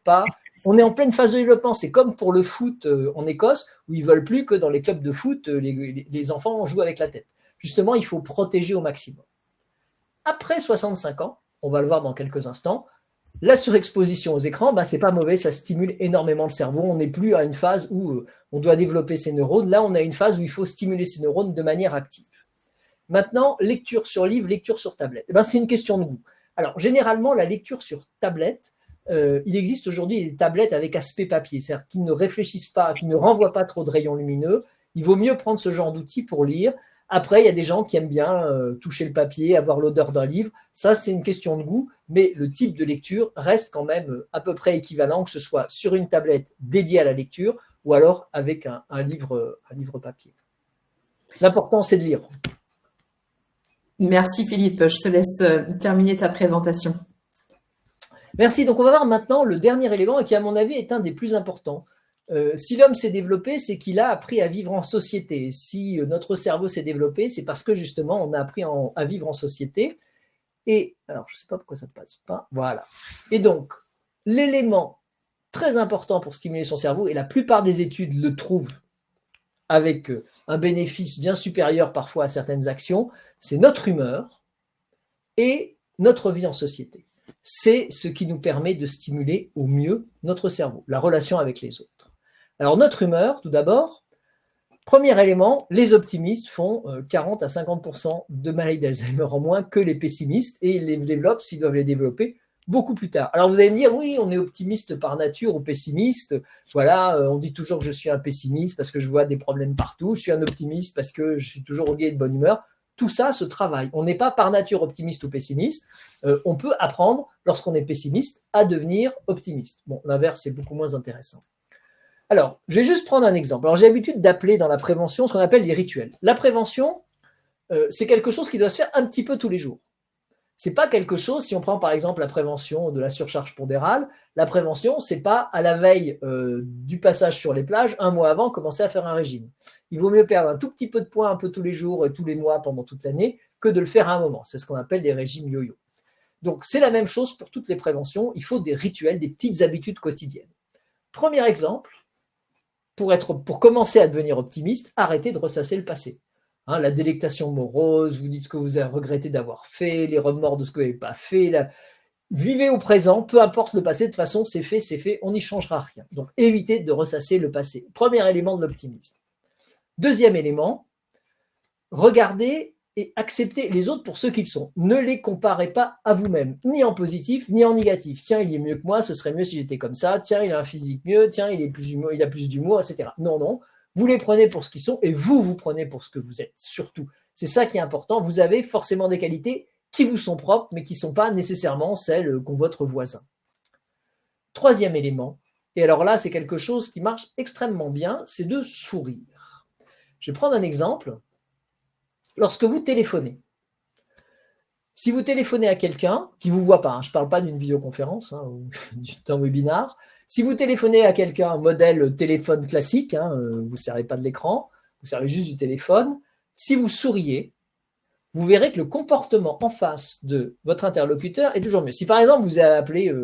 on est en pleine phase de développement. C'est comme pour le foot en Écosse, où ils ne veulent plus que dans les clubs de foot, les enfants jouent avec la tête. Justement, il faut protéger au maximum. Après 65 ans, on va le voir dans quelques instants, la surexposition aux écrans, c'est pas mauvais, ça stimule énormément le cerveau. On n'est plus à une phase où on doit développer ses neurones. Là, on a une phase où il faut stimuler ses neurones de manière active. Maintenant, lecture sur livre, lecture sur tablette. C'est une question de goût. Alors, généralement, la lecture sur tablette, il existe aujourd'hui des tablettes avec aspect papier, c'est-à-dire qui ne réfléchissent pas, qui ne renvoient pas trop de rayons lumineux. Il vaut mieux prendre ce genre d'outil pour lire. Après, il y a des gens qui aiment bien toucher le papier, avoir l'odeur d'un livre. Ça, c'est une question de goût, mais le type de lecture reste quand même à peu près équivalent, que ce soit sur une tablette dédiée à la lecture ou alors avec un livre papier. L'important, c'est de lire. Merci Philippe, je te laisse terminer ta présentation. Merci. Donc, on va voir maintenant le dernier élément et qui, à mon avis, est un des plus importants. Si l'homme s'est développé, c'est qu'il a appris à vivre en société. Si notre cerveau s'est développé, c'est parce que justement, on a appris à vivre en société. Et alors, je ne sais pas pourquoi ça ne passe pas. Voilà. Et donc, l'élément très important pour stimuler son cerveau, et la plupart des études le trouvent avec un bénéfice bien supérieur parfois à certaines actions, c'est notre humeur et notre vie en société. C'est ce qui nous permet de stimuler au mieux notre cerveau, la relation avec les autres. Alors notre humeur, tout d'abord, premier élément, les optimistes font 40 à 50% de maladies d'Alzheimer en moins que les pessimistes, et ils les développent, s'ils doivent les développer, beaucoup plus tard. Alors vous allez me dire, oui, on est optimiste par nature ou pessimiste. Voilà, on dit toujours que je suis un pessimiste parce que je vois des problèmes partout. Je suis un optimiste parce que je suis toujours au gai et de bonne humeur. Tout ça se travaille. On n'est pas par nature optimiste ou pessimiste. On peut apprendre, lorsqu'on est pessimiste, à devenir optimiste. Bon, l'inverse, c'est beaucoup moins intéressant. Alors, je vais juste prendre un exemple. Alors, j'ai l'habitude d'appeler dans la prévention ce qu'on appelle les rituels. La prévention, c'est quelque chose qui doit se faire un petit peu tous les jours. C'est pas quelque chose, si on prend par exemple la prévention de la surcharge pondérale, la prévention, c'est pas à la veille du passage sur les plages, un mois avant, commencer à faire un régime. Il vaut mieux perdre un tout petit peu de poids un peu tous les jours et tous les mois pendant toute l'année que de le faire à un moment. C'est ce qu'on appelle les régimes yo-yo. Donc c'est la même chose pour toutes les préventions, il faut des rituels, des petites habitudes quotidiennes. Premier exemple, pour commencer à devenir optimiste, arrêtez de ressasser le passé. Hein, la délectation morose, vous dites ce que vous avez regretté d'avoir fait, les remords de ce que vous n'avez pas fait. Vivez au présent, peu importe le passé, de toute façon, c'est fait, on n'y changera rien. Donc, évitez de ressasser le passé. Premier élément de l'optimisme. Deuxième élément, regardez et acceptez les autres pour ceux qu'ils sont. Ne les comparez pas à vous-même, ni en positif, ni en négatif. Tiens, il est mieux que moi, ce serait mieux si j'étais comme ça. Tiens, il a un physique mieux. Tiens, il a plus d'humour, etc. Non, non. Vous les prenez pour ce qu'ils sont et vous prenez pour ce que vous êtes, surtout. C'est ça qui est important. Vous avez forcément des qualités qui vous sont propres, mais qui ne sont pas nécessairement celles qu'ont votre voisin. Troisième élément, et alors là, c'est quelque chose qui marche extrêmement bien, c'est de sourire. Je vais prendre un exemple. Lorsque vous téléphonez, si vous téléphonez à quelqu'un qui ne vous voit pas, je ne parle pas d'une visioconférence ou d'un webinar, si vous téléphonez à quelqu'un, modèle téléphone classique, vous ne servez pas de l'écran, vous servez juste du téléphone, si vous souriez, vous verrez que le comportement en face de votre interlocuteur est toujours mieux. Si par exemple vous avez appelé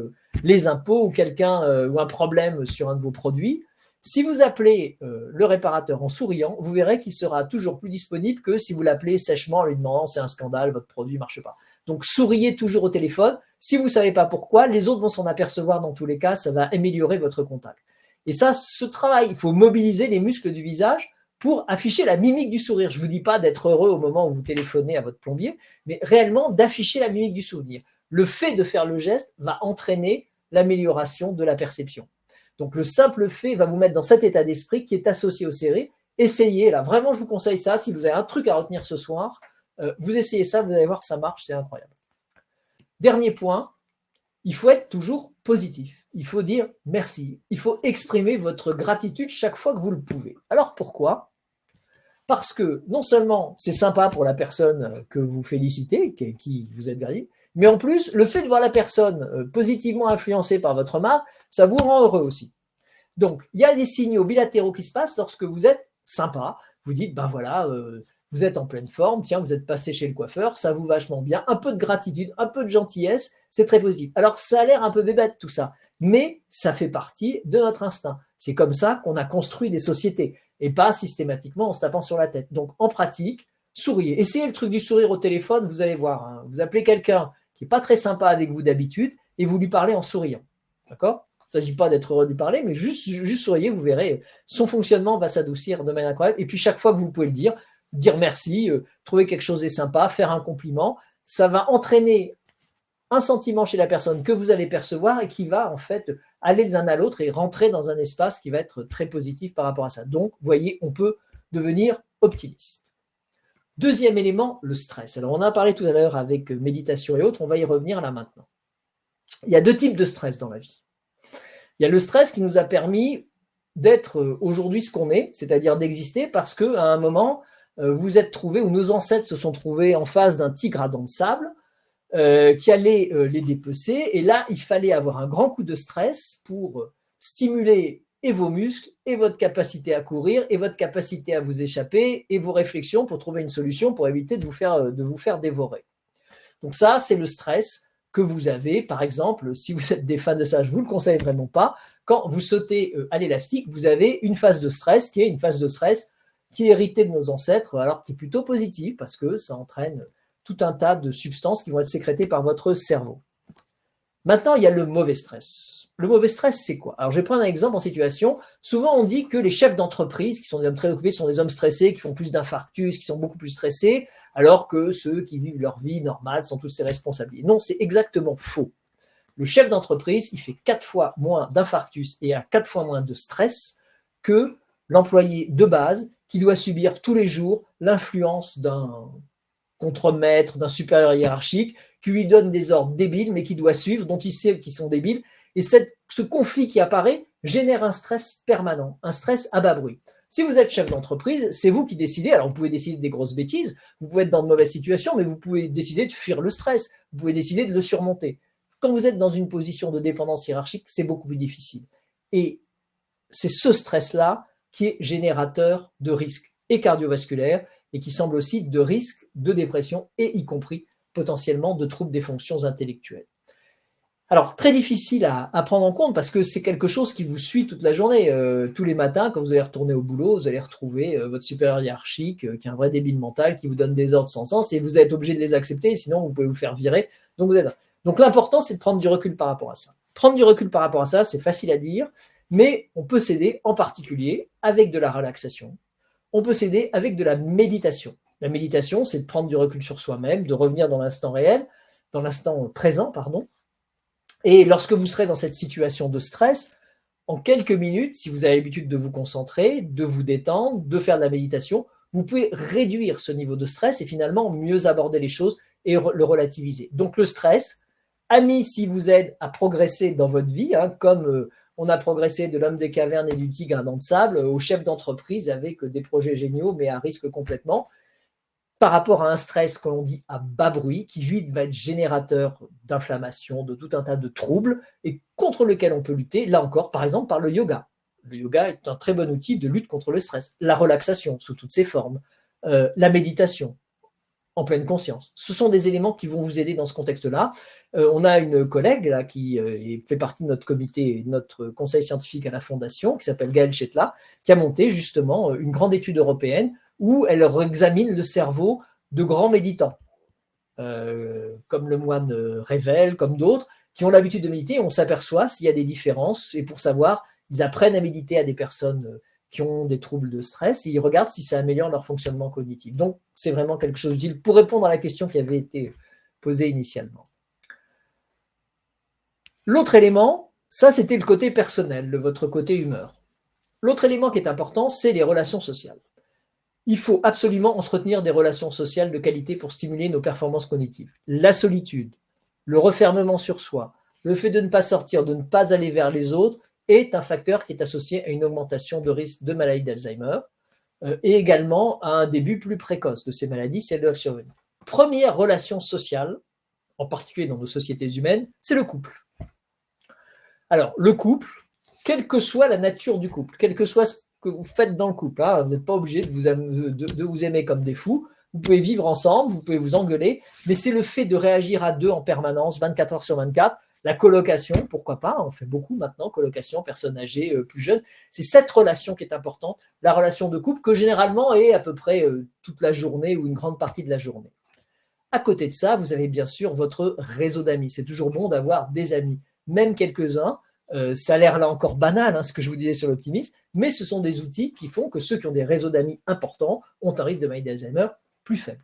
les impôts ou quelqu'un ou un problème sur un de vos produits, si vous appelez le réparateur en souriant, vous verrez qu'il sera toujours plus disponible que si vous l'appelez sèchement en lui demandant c'est un scandale, votre produit ne marche pas. Donc souriez toujours au téléphone. Si vous ne savez pas pourquoi, les autres vont s'en apercevoir dans tous les cas, ça va améliorer votre contact. Et ça, ce travail, il faut mobiliser les muscles du visage pour afficher la mimique du sourire. Je ne vous dis pas d'être heureux au moment où vous téléphonez à votre plombier, mais réellement d'afficher la mimique du sourire. Le fait de faire le geste va entraîner l'amélioration de la perception. Donc le simple fait va vous mettre dans cet état d'esprit qui est associé au sourire. Essayez, là, vraiment je vous conseille ça, si vous avez un truc à retenir ce soir, vous essayez ça, vous allez voir, ça marche, c'est incroyable. Dernier point, il faut être toujours positif. Il faut dire merci. Il faut exprimer votre gratitude chaque fois que vous le pouvez. Alors pourquoi ? Parce que non seulement c'est sympa pour la personne que vous félicitez, qui vous êtes gratté, mais en plus, le fait de voir la personne positivement influencée par votre marque, ça vous rend heureux aussi. Donc, il y a des signaux bilatéraux qui se passent lorsque vous êtes sympa. Vous dites, ben voilà, vous êtes en pleine forme, tiens, vous êtes passé chez le coiffeur, ça vous va vachement bien, un peu de gratitude, un peu de gentillesse, c'est très positif. Alors, ça a l'air un peu bébête tout ça, mais ça fait partie de notre instinct. C'est comme ça qu'on a construit des sociétés, et pas systématiquement en se tapant sur la tête. Donc, en pratique, souriez. Essayez le truc du sourire au téléphone, vous allez voir. Vous appelez quelqu'un qui n'est pas très sympa avec vous d'habitude, et vous lui parlez en souriant. D'accord ? Il ne s'agit pas d'être heureux de lui parler, mais juste souriez, vous verrez, son fonctionnement va s'adoucir de manière incroyable. Et puis, chaque fois que vous pouvez le dire merci, trouver quelque chose de sympa, faire un compliment, ça va entraîner un sentiment chez la personne que vous allez percevoir et qui va en fait aller de l'un à l'autre et rentrer dans un espace qui va être très positif par rapport à ça. Donc, vous voyez, on peut devenir optimiste. Deuxième élément, le stress. Alors, on en a parlé tout à l'heure avec méditation et autres, on va y revenir là maintenant. Il y a deux types de stress dans la vie. Il y a le stress qui nous a permis d'être aujourd'hui ce qu'on est, c'est-à-dire d'exister parce qu'à un moment, vous êtes trouvés, ou nos ancêtres se sont trouvés en face d'un tigre à dents de sable qui allait les dépecer. Et là, il fallait avoir un grand coup de stress pour stimuler et vos muscles, et votre capacité à courir, et votre capacité à vous échapper, et vos réflexions pour trouver une solution pour éviter de vous faire dévorer. Donc ça, c'est le stress que vous avez. Par exemple, si vous êtes des fans de ça, je ne vous le conseille vraiment pas. quand vous sautez à l'élastique, vous avez une phase de stress qui est héritée de nos ancêtres, alors qui est plutôt positive parce que ça entraîne tout un tas de substances qui vont être sécrétées par votre cerveau. Maintenant, il y a le mauvais stress. Le mauvais stress, c'est quoi? Alors, je vais prendre un exemple en situation. Souvent, on dit que les chefs d'entreprise, qui sont des hommes très occupés, sont des hommes stressés, qui font plus d'infarctus, qui sont beaucoup plus stressés, alors que ceux qui vivent leur vie normale sont tous ces responsabilités. Non, c'est exactement faux. Le chef d'entreprise, il fait 4 fois moins d'infarctus et a 4 fois moins de stress que l'employé de base qui doit subir tous les jours l'influence d'un contremaître, d'un supérieur hiérarchique, qui lui donne des ordres débiles, mais qui doit suivre, dont il sait qu'ils sont débiles. Et ce conflit qui apparaît génère un stress permanent, un stress à bas bruit. Si vous êtes chef d'entreprise, c'est vous qui décidez. Alors, vous pouvez décider des grosses bêtises, vous pouvez être dans de mauvaises situations, mais vous pouvez décider de fuir le stress, vous pouvez décider de le surmonter. Quand vous êtes dans une position de dépendance hiérarchique, c'est beaucoup plus difficile. Et c'est ce stress-là qui est générateur de risques et cardiovasculaires et qui semble aussi de risques de dépression et y compris potentiellement de troubles des fonctions intellectuelles. Alors, très difficile à prendre en compte parce que c'est quelque chose qui vous suit toute la journée. Tous les matins, quand vous allez retourner au boulot, vous allez retrouver votre supérieur hiérarchique qui est un vrai débile mental, qui vous donne des ordres sans sens et vous êtes obligé de les accepter, sinon vous pouvez vous faire virer. Donc l'important, c'est de prendre du recul par rapport à ça. Prendre du recul par rapport à ça, c'est facile à dire, mais on peut s'aider en particulier avec de la relaxation. On peut s'aider avec de la méditation. La méditation, c'est de prendre du recul sur soi-même, de revenir dans l'instant réel, dans l'instant présent, pardon. Et lorsque vous serez dans cette situation de stress, en quelques minutes, si vous avez l'habitude de vous concentrer, de vous détendre, de faire de la méditation, vous pouvez réduire ce niveau de stress et finalement mieux aborder les choses et le relativiser. Donc le stress, ami s'il vous aide à progresser dans votre vie, comme on a progressé de l'homme des cavernes et du tigre à dents de sable, au chef d'entreprise avec des projets géniaux mais à risque complètement, par rapport à un stress que l'on dit à bas bruit, qui lui va être générateur d'inflammation, de tout un tas de troubles, et contre lequel on peut lutter, là encore, par exemple, par le yoga. Le yoga est un très bon outil de lutte contre le stress. La relaxation, sous toutes ses formes. La méditation, en pleine conscience. Ce sont des éléments qui vont vous aider dans ce contexte-là. On a une collègue là, qui fait partie de notre comité, notre conseil scientifique à la Fondation, qui s'appelle Gaëlle Chetla, qui a monté justement une grande étude européenne où elle examine le cerveau de grands méditants, comme le moine Rével, comme d'autres, qui ont l'habitude de méditer. On s'aperçoit s'il y a des différences, et pour savoir, ils apprennent à méditer à des personnes qui ont des troubles de stress, et ils regardent si ça améliore leur fonctionnement cognitif. Donc, c'est vraiment quelque chose d'utile pour répondre à la question qui avait été posée initialement. L'autre élément, ça c'était le côté personnel, votre côté humeur. L'autre élément qui est important, c'est les relations sociales. Il faut absolument entretenir des relations sociales de qualité pour stimuler nos performances cognitives. La solitude, le refermement sur soi, le fait de ne pas sortir, de ne pas aller vers les autres, est un facteur qui est associé à une augmentation de risque de maladie d'Alzheimer et également à un début plus précoce de ces maladies si elles doivent survenir. Première relation sociale, en particulier dans nos sociétés humaines, c'est le couple. Alors, le couple, quelle que soit la nature du couple, quel que soit ce que vous faites dans le couple, vous n'êtes pas obligé de vous aimer comme des fous, vous pouvez vivre ensemble, vous pouvez vous engueuler, mais c'est le fait de réagir à deux en permanence, 24 heures sur 24, la colocation, pourquoi pas, on fait beaucoup maintenant, colocation, personnes âgées, plus jeunes, c'est cette relation qui est importante, la relation de couple que généralement est à peu près toute la journée ou une grande partie de la journée. À côté de ça, vous avez bien sûr votre réseau d'amis, c'est toujours bon d'avoir des amis, même quelques-uns. Ça a l'air là encore banal, ce que je vous disais sur l'optimisme, mais ce sont des outils qui font que ceux qui ont des réseaux d'amis importants ont un risque de maladie d'Alzheimer plus faible.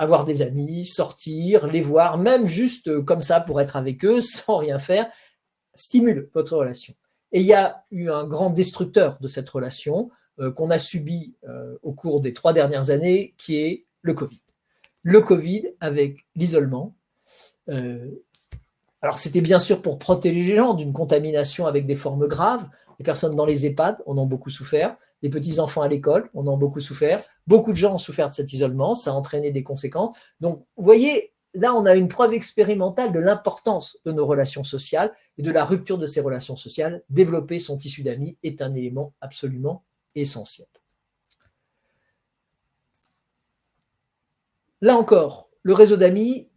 Avoir des amis, sortir, les voir, même juste comme ça pour être avec eux, sans rien faire, stimule votre relation. Et il y a eu un grand destructeur de cette relation qu'on a subi au cours des 3 dernières années, qui est le Covid. Le Covid avec l'isolement. Alors, c'était bien sûr pour protéger les gens d'une contamination avec des formes graves. Les personnes dans les EHPAD en ont beaucoup souffert. Les petits-enfants à l'école en ont beaucoup souffert. Beaucoup de gens ont souffert de cet isolement. Ça a entraîné des conséquences. Donc, vous voyez, là, on a une preuve expérimentale de l'importance de nos relations sociales et de la rupture de ces relations sociales. Développer son tissu d'amis est un élément absolument essentiel. Là encore, le réseau d'amis,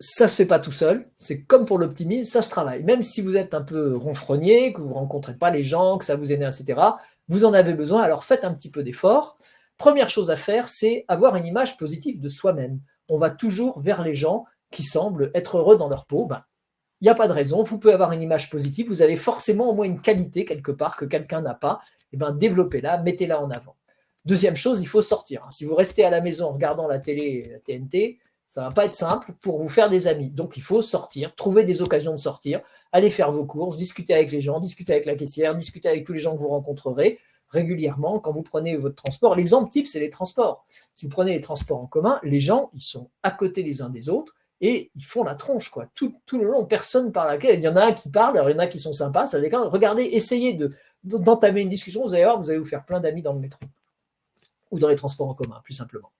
ça ne se fait pas tout seul, c'est comme pour l'optimisme, ça se travaille. Même si vous êtes un peu ronfrogné, que vous ne rencontrez pas les gens, que ça vous énerve, etc., vous en avez besoin, alors faites un petit peu d'effort. Première chose à faire, c'est avoir une image positive de soi-même. On va toujours vers les gens qui semblent être heureux dans leur peau. Il n'y a pas de raison, vous pouvez avoir une image positive, vous avez forcément au moins une qualité quelque part que quelqu'un n'a pas, et développez-la, mettez-la en avant. Deuxième chose, il faut sortir. Si vous restez à la maison en regardant la télé, la TNT, ça ne va pas être simple pour vous faire des amis. Donc, il faut sortir, trouver des occasions de sortir, aller faire vos courses, discuter avec les gens, discuter avec la caissière, discuter avec tous les gens que vous rencontrerez régulièrement quand vous prenez votre transport. L'exemple type, c'est les transports. Si vous prenez les transports en commun, les gens, ils sont à côté les uns des autres et ils font la tronche, quoi. Tout le long, personne parle à laquelle. Il y en a un qui parle, alors il y en a qui sont sympas, ça dépend. Regardez, essayez d'entamer une discussion, vous allez voir, vous allez vous faire plein d'amis dans le métro ou dans les transports en commun, plus simplement.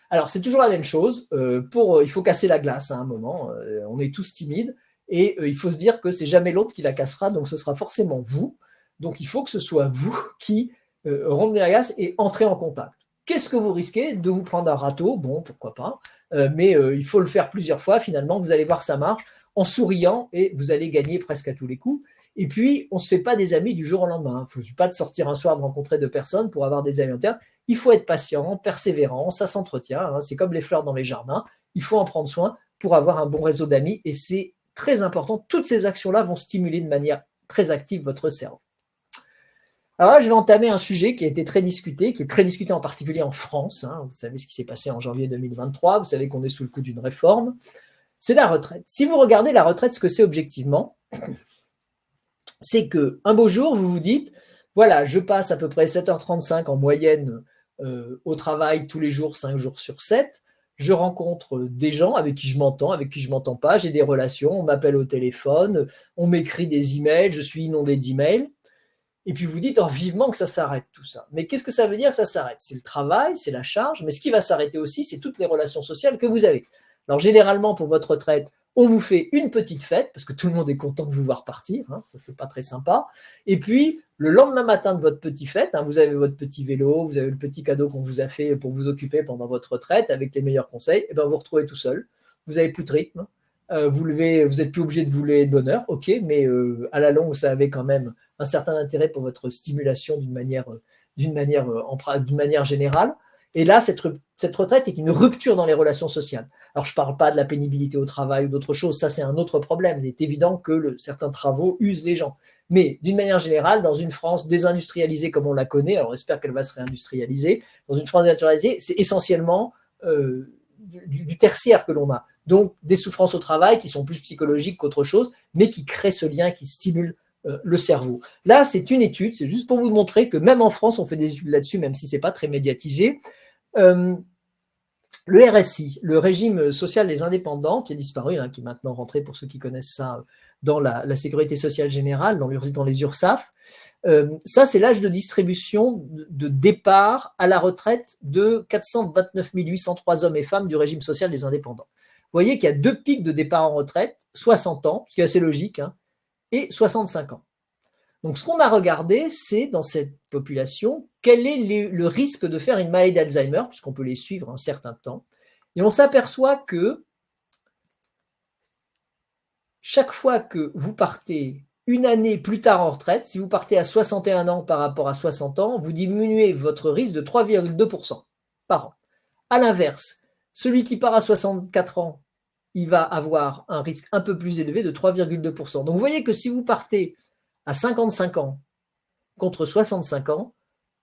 Alors, c'est toujours la même chose. Il faut casser la glace à un moment. On est tous timides et il faut se dire que c'est jamais l'autre qui la cassera, donc ce sera forcément vous. Donc, il faut que ce soit vous qui rompez la glace et entrez en contact. Qu'est-ce que vous risquez? De vous prendre un râteau? Bon, pourquoi pas. Mais il faut le faire plusieurs fois. Finalement, vous allez voir ça marche en souriant et vous allez gagner presque à tous les coups. Et puis, on ne se fait pas des amis du jour au lendemain. Il ne faut pas de sortir un soir, de rencontrer deux personnes pour avoir des amis en terme. Il faut être patient, persévérant, ça s'entretient. Hein, c'est comme les fleurs dans les jardins. Il faut en prendre soin pour avoir un bon réseau d'amis. Et c'est très important. Toutes ces actions-là vont stimuler de manière très active votre cerveau. Alors là, je vais entamer un sujet qui a été très discuté, qui est très discuté en particulier en France. Hein. Vous savez ce qui s'est passé en janvier 2023. Vous savez qu'on est sous le coup d'une réforme. C'est la retraite. Si vous regardez la retraite, ce que c'est objectivement, c'est qu'un beau jour, vous vous dites, voilà, je passe à peu près 7h35 en moyenne au travail tous les jours, 5 jours sur 7. Je rencontre des gens avec qui je m'entends, avec qui je ne m'entends pas. J'ai des relations, on m'appelle au téléphone, on m'écrit des emails, je suis inondé d'emails. Et puis vous dites, vivement que ça s'arrête tout ça. Mais qu'est-ce que ça veut dire que ça s'arrête? C'est le travail, c'est la charge, mais ce qui va s'arrêter aussi, c'est toutes les relations sociales que vous avez. Alors généralement, pour votre retraite, on vous fait une petite fête, parce que tout le monde est content de vous voir partir, hein, ça c'est pas très sympa. Et puis, le lendemain matin de votre petite fête, hein, vous avez votre petit vélo, vous avez le petit cadeau qu'on vous a fait pour vous occuper pendant votre retraite, avec les meilleurs conseils, et vous vous retrouvez tout seul, vous n'avez plus de rythme, vous n'êtes plus obligé de vous lever de bonne heure, ok, mais à la longue, ça avait quand même un certain intérêt pour votre stimulation d'une manière générale. Et là, cette retraite est une rupture dans les relations sociales. Alors, je ne parle pas de la pénibilité au travail ou d'autres choses, ça c'est un autre problème. Il est évident que certains travaux usent les gens. Mais d'une manière générale, dans une France désindustrialisée comme on la connaît, alors on espère qu'elle va se réindustrialiser, dans une France désindustrialisée, c'est essentiellement du tertiaire que l'on a. Donc, des souffrances au travail qui sont plus psychologiques qu'autre chose, mais qui créent ce lien, qui stimulent le cerveau. Là, c'est une étude, c'est juste pour vous montrer que même en France, on fait des études là-dessus, même si ce n'est pas très médiatisé. Le RSI, le régime social des indépendants, qui est disparu, hein, qui est maintenant rentré, pour ceux qui connaissent ça, dans la sécurité sociale générale, dans les URSSAF, ça, c'est l'âge de distribution de départ à la retraite de 429 803 hommes et femmes du régime social des indépendants. Vous voyez qu'il y a deux pics de départ en retraite, 60 ans, ce qui est assez logique, hein, et 65 ans. Donc, ce qu'on a regardé, c'est dans cette population, quel est le risque de faire une maladie d'Alzheimer, puisqu'on peut les suivre un certain temps. Et on s'aperçoit que chaque fois que vous partez une année plus tard en retraite, si vous partez à 61 ans par rapport à 60 ans, vous diminuez votre risque de 3,2% par an. À l'inverse, celui qui part à 64 ans, il va avoir un risque un peu plus élevé de 3,2%. Donc vous voyez que si vous partez à 55 ans contre 65 ans,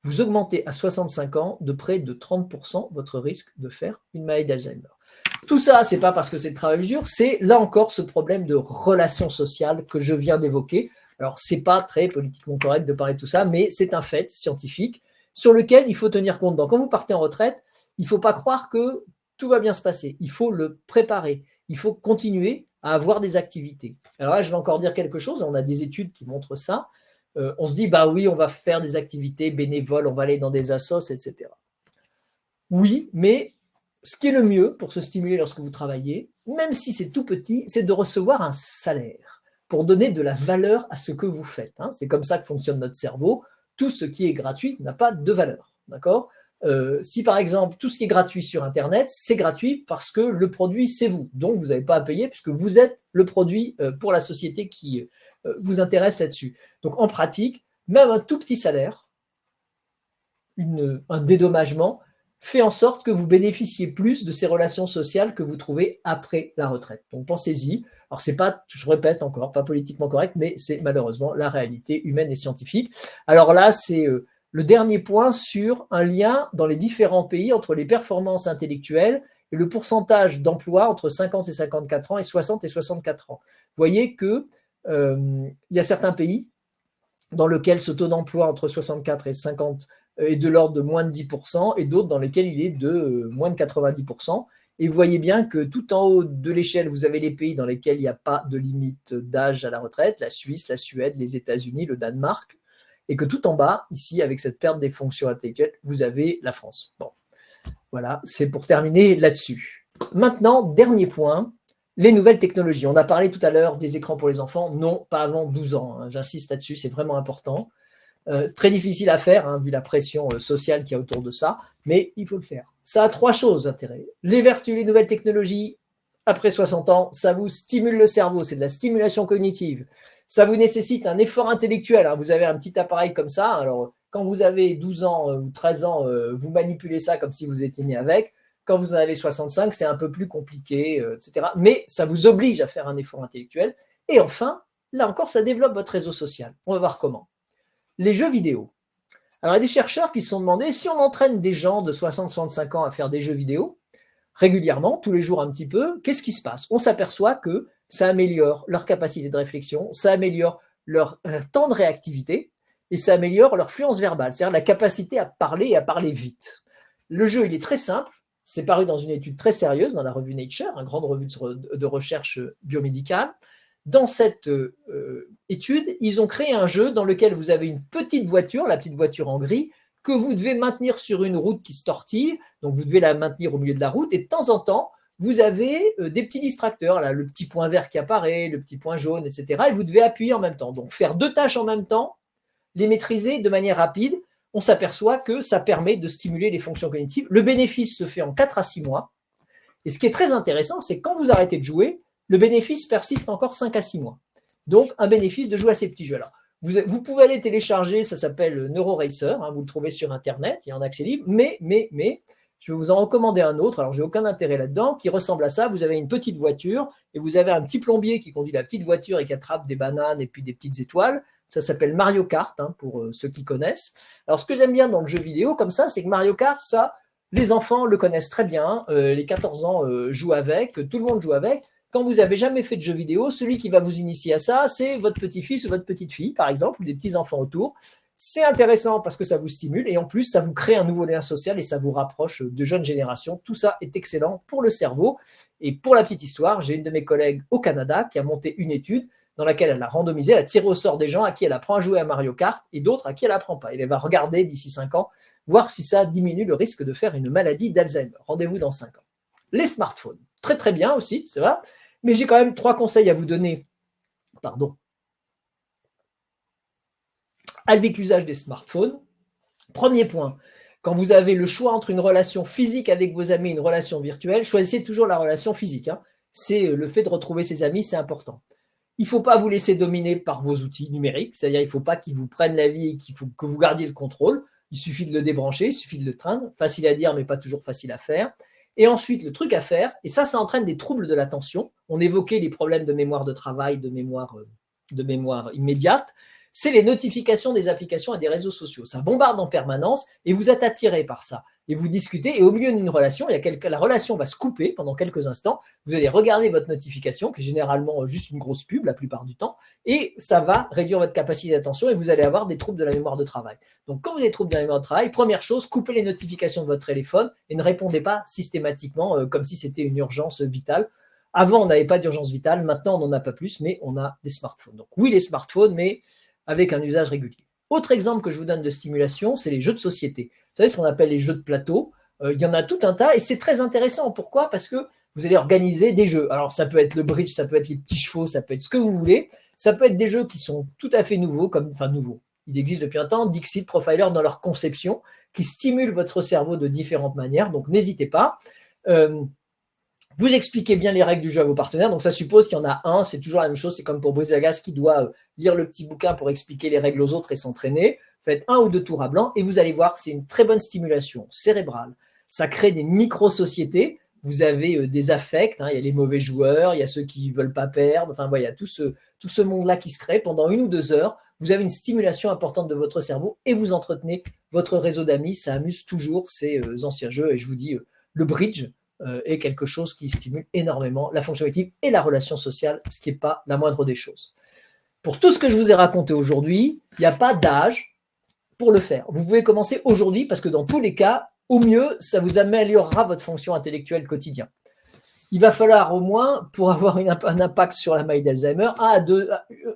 vous augmentez à 65 ans de près de 30% votre risque de faire une maladie d'Alzheimer. Tout ça, ce n'est pas parce que c'est le travail dur, c'est là encore ce problème de relations sociales que je viens d'évoquer. Alors, ce n'est pas très politiquement correct de parler de tout ça, mais c'est un fait scientifique sur lequel il faut tenir compte. Donc, quand vous partez en retraite, il ne faut pas croire que tout va bien se passer. Il faut le préparer. Il faut continuer à avoir des activités. Alors là, je vais encore dire quelque chose. On a des études qui montrent ça. On se dit, bah oui, on va faire des activités bénévoles, on va aller dans des assos, etc. Oui, mais ce qui est le mieux pour se stimuler lorsque vous travaillez, même si c'est tout petit, c'est de recevoir un salaire pour donner de la valeur à ce que vous faites. Hein. C'est comme ça que fonctionne notre cerveau. Tout ce qui est gratuit n'a pas de valeur. D'accord ? Si par exemple, tout ce qui est gratuit sur Internet, c'est gratuit parce que le produit, c'est vous. Donc, vous n'avez pas à payer puisque vous êtes le produit pour la société qui vous intéresse là-dessus. Donc, en pratique, même un tout petit salaire, un dédommagement, fait en sorte que vous bénéficiez plus de ces relations sociales que vous trouvez après la retraite. Donc, pensez-y. Alors, c'est pas, je répète encore, pas politiquement correct, mais c'est malheureusement la réalité humaine et scientifique. Alors là, c'est le dernier point sur un lien dans les différents pays entre les performances intellectuelles et le pourcentage d'emploi entre 50 et 54 ans et 60 et 64 ans. Vous voyez que il y a certains pays dans lesquels ce taux d'emploi entre 64 et 50 est de l'ordre de moins de 10% et d'autres dans lesquels il est de moins de 90%. Et vous voyez bien que tout en haut de l'échelle, vous avez les pays dans lesquels il n'y a pas de limite d'âge à la retraite, la Suisse, la Suède, les États-Unis, le Danemark, et que tout en bas, ici, avec cette perte des fonctions intellectuelles, vous avez la France. Bon, voilà, c'est pour terminer là-dessus. Maintenant, dernier point, les nouvelles technologies. On a parlé tout à l'heure des écrans pour les enfants, non, pas avant 12 ans. Hein. J'insiste là-dessus, c'est vraiment important. Très difficile à faire, hein, vu la pression sociale qu'il y a autour de ça, mais il faut le faire. Ça a 3 choses d'intérêt. Les vertus, les nouvelles technologies, après 60 ans, ça vous stimule le cerveau, c'est de la stimulation cognitive. Ça vous nécessite un effort intellectuel. Hein. Vous avez un petit appareil comme ça, alors quand vous avez 12 ans ou 13 ans, vous manipulez ça comme si vous étiez né avec. Quand vous en avez 65, c'est un peu plus compliqué, etc. Mais ça vous oblige à faire un effort intellectuel. Et enfin, là encore, ça développe votre réseau social. On va voir comment. Les jeux vidéo. Alors, il y a des chercheurs qui se sont demandé si on entraîne des gens de 60-65 ans à faire des jeux vidéo régulièrement, tous les jours un petit peu, qu'est-ce qui se passe? On s'aperçoit que ça améliore leur capacité de réflexion, ça améliore leur temps de réactivité et ça améliore leur fluence verbale, c'est-à-dire la capacité à parler et à parler vite. Le jeu, il est très simple. C'est paru dans une étude très sérieuse dans la revue Nature, une grande revue de recherche biomédicale. Dans cette étude, ils ont créé un jeu dans lequel vous avez une petite voiture, la petite voiture en gris, que vous devez maintenir sur une route qui se tortille, donc vous devez la maintenir au milieu de la route, et de temps en temps, vous avez des petits distracteurs, là, le petit point vert qui apparaît, le petit point jaune, etc. Et vous devez appuyer en même temps. Donc faire 2 tâches en même temps, les maîtriser de manière rapide, on s'aperçoit que ça permet de stimuler les fonctions cognitives. Le bénéfice se fait en 4 à 6 mois. Et ce qui est très intéressant, c'est que quand vous arrêtez de jouer, le bénéfice persiste encore 5 à 6 mois. Donc, un bénéfice de jouer à ces petits jeux-là. Vous pouvez aller télécharger, ça s'appelle NeuroRacer, hein, vous le trouvez sur Internet, il y a en accès libre, mais, je vais vous en recommander un autre, alors j'ai aucun intérêt là-dedans, qui ressemble à ça. Vous avez une petite voiture et vous avez un petit plombier qui conduit la petite voiture et qui attrape des bananes et puis des petites étoiles. Ça s'appelle Mario Kart, hein, pour ceux qui connaissent. Alors, ce que j'aime bien dans le jeu vidéo, comme ça, c'est que Mario Kart, ça, les enfants le connaissent très bien, les 14 ans jouent avec, tout le monde joue avec. Quand vous n'avez jamais fait de jeu vidéo, celui qui va vous initier à ça, c'est votre petit-fils ou votre petite-fille, par exemple, ou des petits-enfants autour. C'est intéressant parce que ça vous stimule et en plus, ça vous crée un nouveau lien social et ça vous rapproche de jeunes générations. Tout ça est excellent pour le cerveau. Et pour la petite histoire, j'ai une de mes collègues au Canada qui a monté une étude dans laquelle elle a randomisé, elle a tiré au sort des gens à qui elle apprend à jouer à Mario Kart et d'autres à qui elle n'apprend pas. Et elle va regarder d'ici 5 ans, voir si ça diminue le risque de faire une maladie d'Alzheimer. Rendez-vous dans 5 ans. Les smartphones, très très bien aussi, c'est vrai. Mais j'ai quand même 3 conseils à vous donner. Avec l'usage des smartphones. Premier point, quand vous avez le choix entre une relation physique avec vos amis et une relation virtuelle, choisissez toujours la relation physique. Hein. C'est le fait de retrouver ses amis, c'est important. Il ne faut pas vous laisser dominer par vos outils numériques, c'est-à-dire il ne faut pas qu'ils vous prennent la vie et que vous gardiez le contrôle. Il suffit de le débrancher, il suffit de le traindre. Facile à dire, mais pas toujours facile à faire. Et ensuite, le truc à faire, et ça entraîne des troubles de l'attention. On évoquait les problèmes de mémoire de travail, de mémoire immédiate. C'est les notifications des applications et des réseaux sociaux. Ça bombarde en permanence et vous êtes attiré par ça. Et vous discutez, et au milieu d'une relation, la relation va se couper pendant quelques instants. Vous allez regarder votre notification, qui est généralement juste une grosse pub la plupart du temps, et ça va réduire votre capacité d'attention et vous allez avoir des troubles de la mémoire de travail. Donc, quand vous avez des troubles de la mémoire de travail, première chose, coupez les notifications de votre téléphone et ne répondez pas systématiquement comme si c'était une urgence vitale. Avant, on n'avait pas d'urgence vitale, maintenant, on n'en a pas plus, mais on a des smartphones. Donc, oui, les smartphones, mais avec un usage régulier. Autre exemple que je vous donne de stimulation, c'est les jeux de société. Vous savez ce qu'on appelle les jeux de plateau. Il y en a tout un tas et c'est très intéressant. Pourquoi? Parce que vous allez organiser des jeux. Alors, ça peut être le bridge, ça peut être les petits chevaux, ça peut être ce que vous voulez. Ça peut être des jeux qui sont tout à fait nouveaux, il existe depuis un temps, Dixit Profiler dans leur conception, qui stimulent votre cerveau de différentes manières. Donc, n'hésitez pas. Vous expliquez bien les règles du jeu à vos partenaires. Donc, ça suppose qu'il y en a un. C'est toujours la même chose. C'est comme pour Brice Lagas qui doit lire le petit bouquin pour expliquer les règles aux autres et s'entraîner. Faites 1 ou 2 tours à blanc et vous allez voir, c'est une très bonne stimulation cérébrale. Ça crée des micro-sociétés. Vous avez des affects. Il y a les mauvais joueurs, il y a ceux qui ne veulent pas perdre. Enfin, voilà, il y a tout ce monde-là qui se crée. Pendant 1 ou 2 heures, vous avez une stimulation importante de votre cerveau et vous entretenez votre réseau d'amis. Ça amuse toujours ces anciens jeux. Et je vous dis, le bridge est quelque chose qui stimule énormément la fonction cognitive et la relation sociale, ce qui n'est pas la moindre des choses. Pour tout ce que je vous ai raconté aujourd'hui, il n'y a pas d'âge pour le faire. Vous pouvez commencer aujourd'hui parce que dans tous les cas, au mieux, ça vous améliorera votre fonction intellectuelle quotidienne. Il va falloir au moins, pour avoir un impact sur la maladie d'Alzheimer,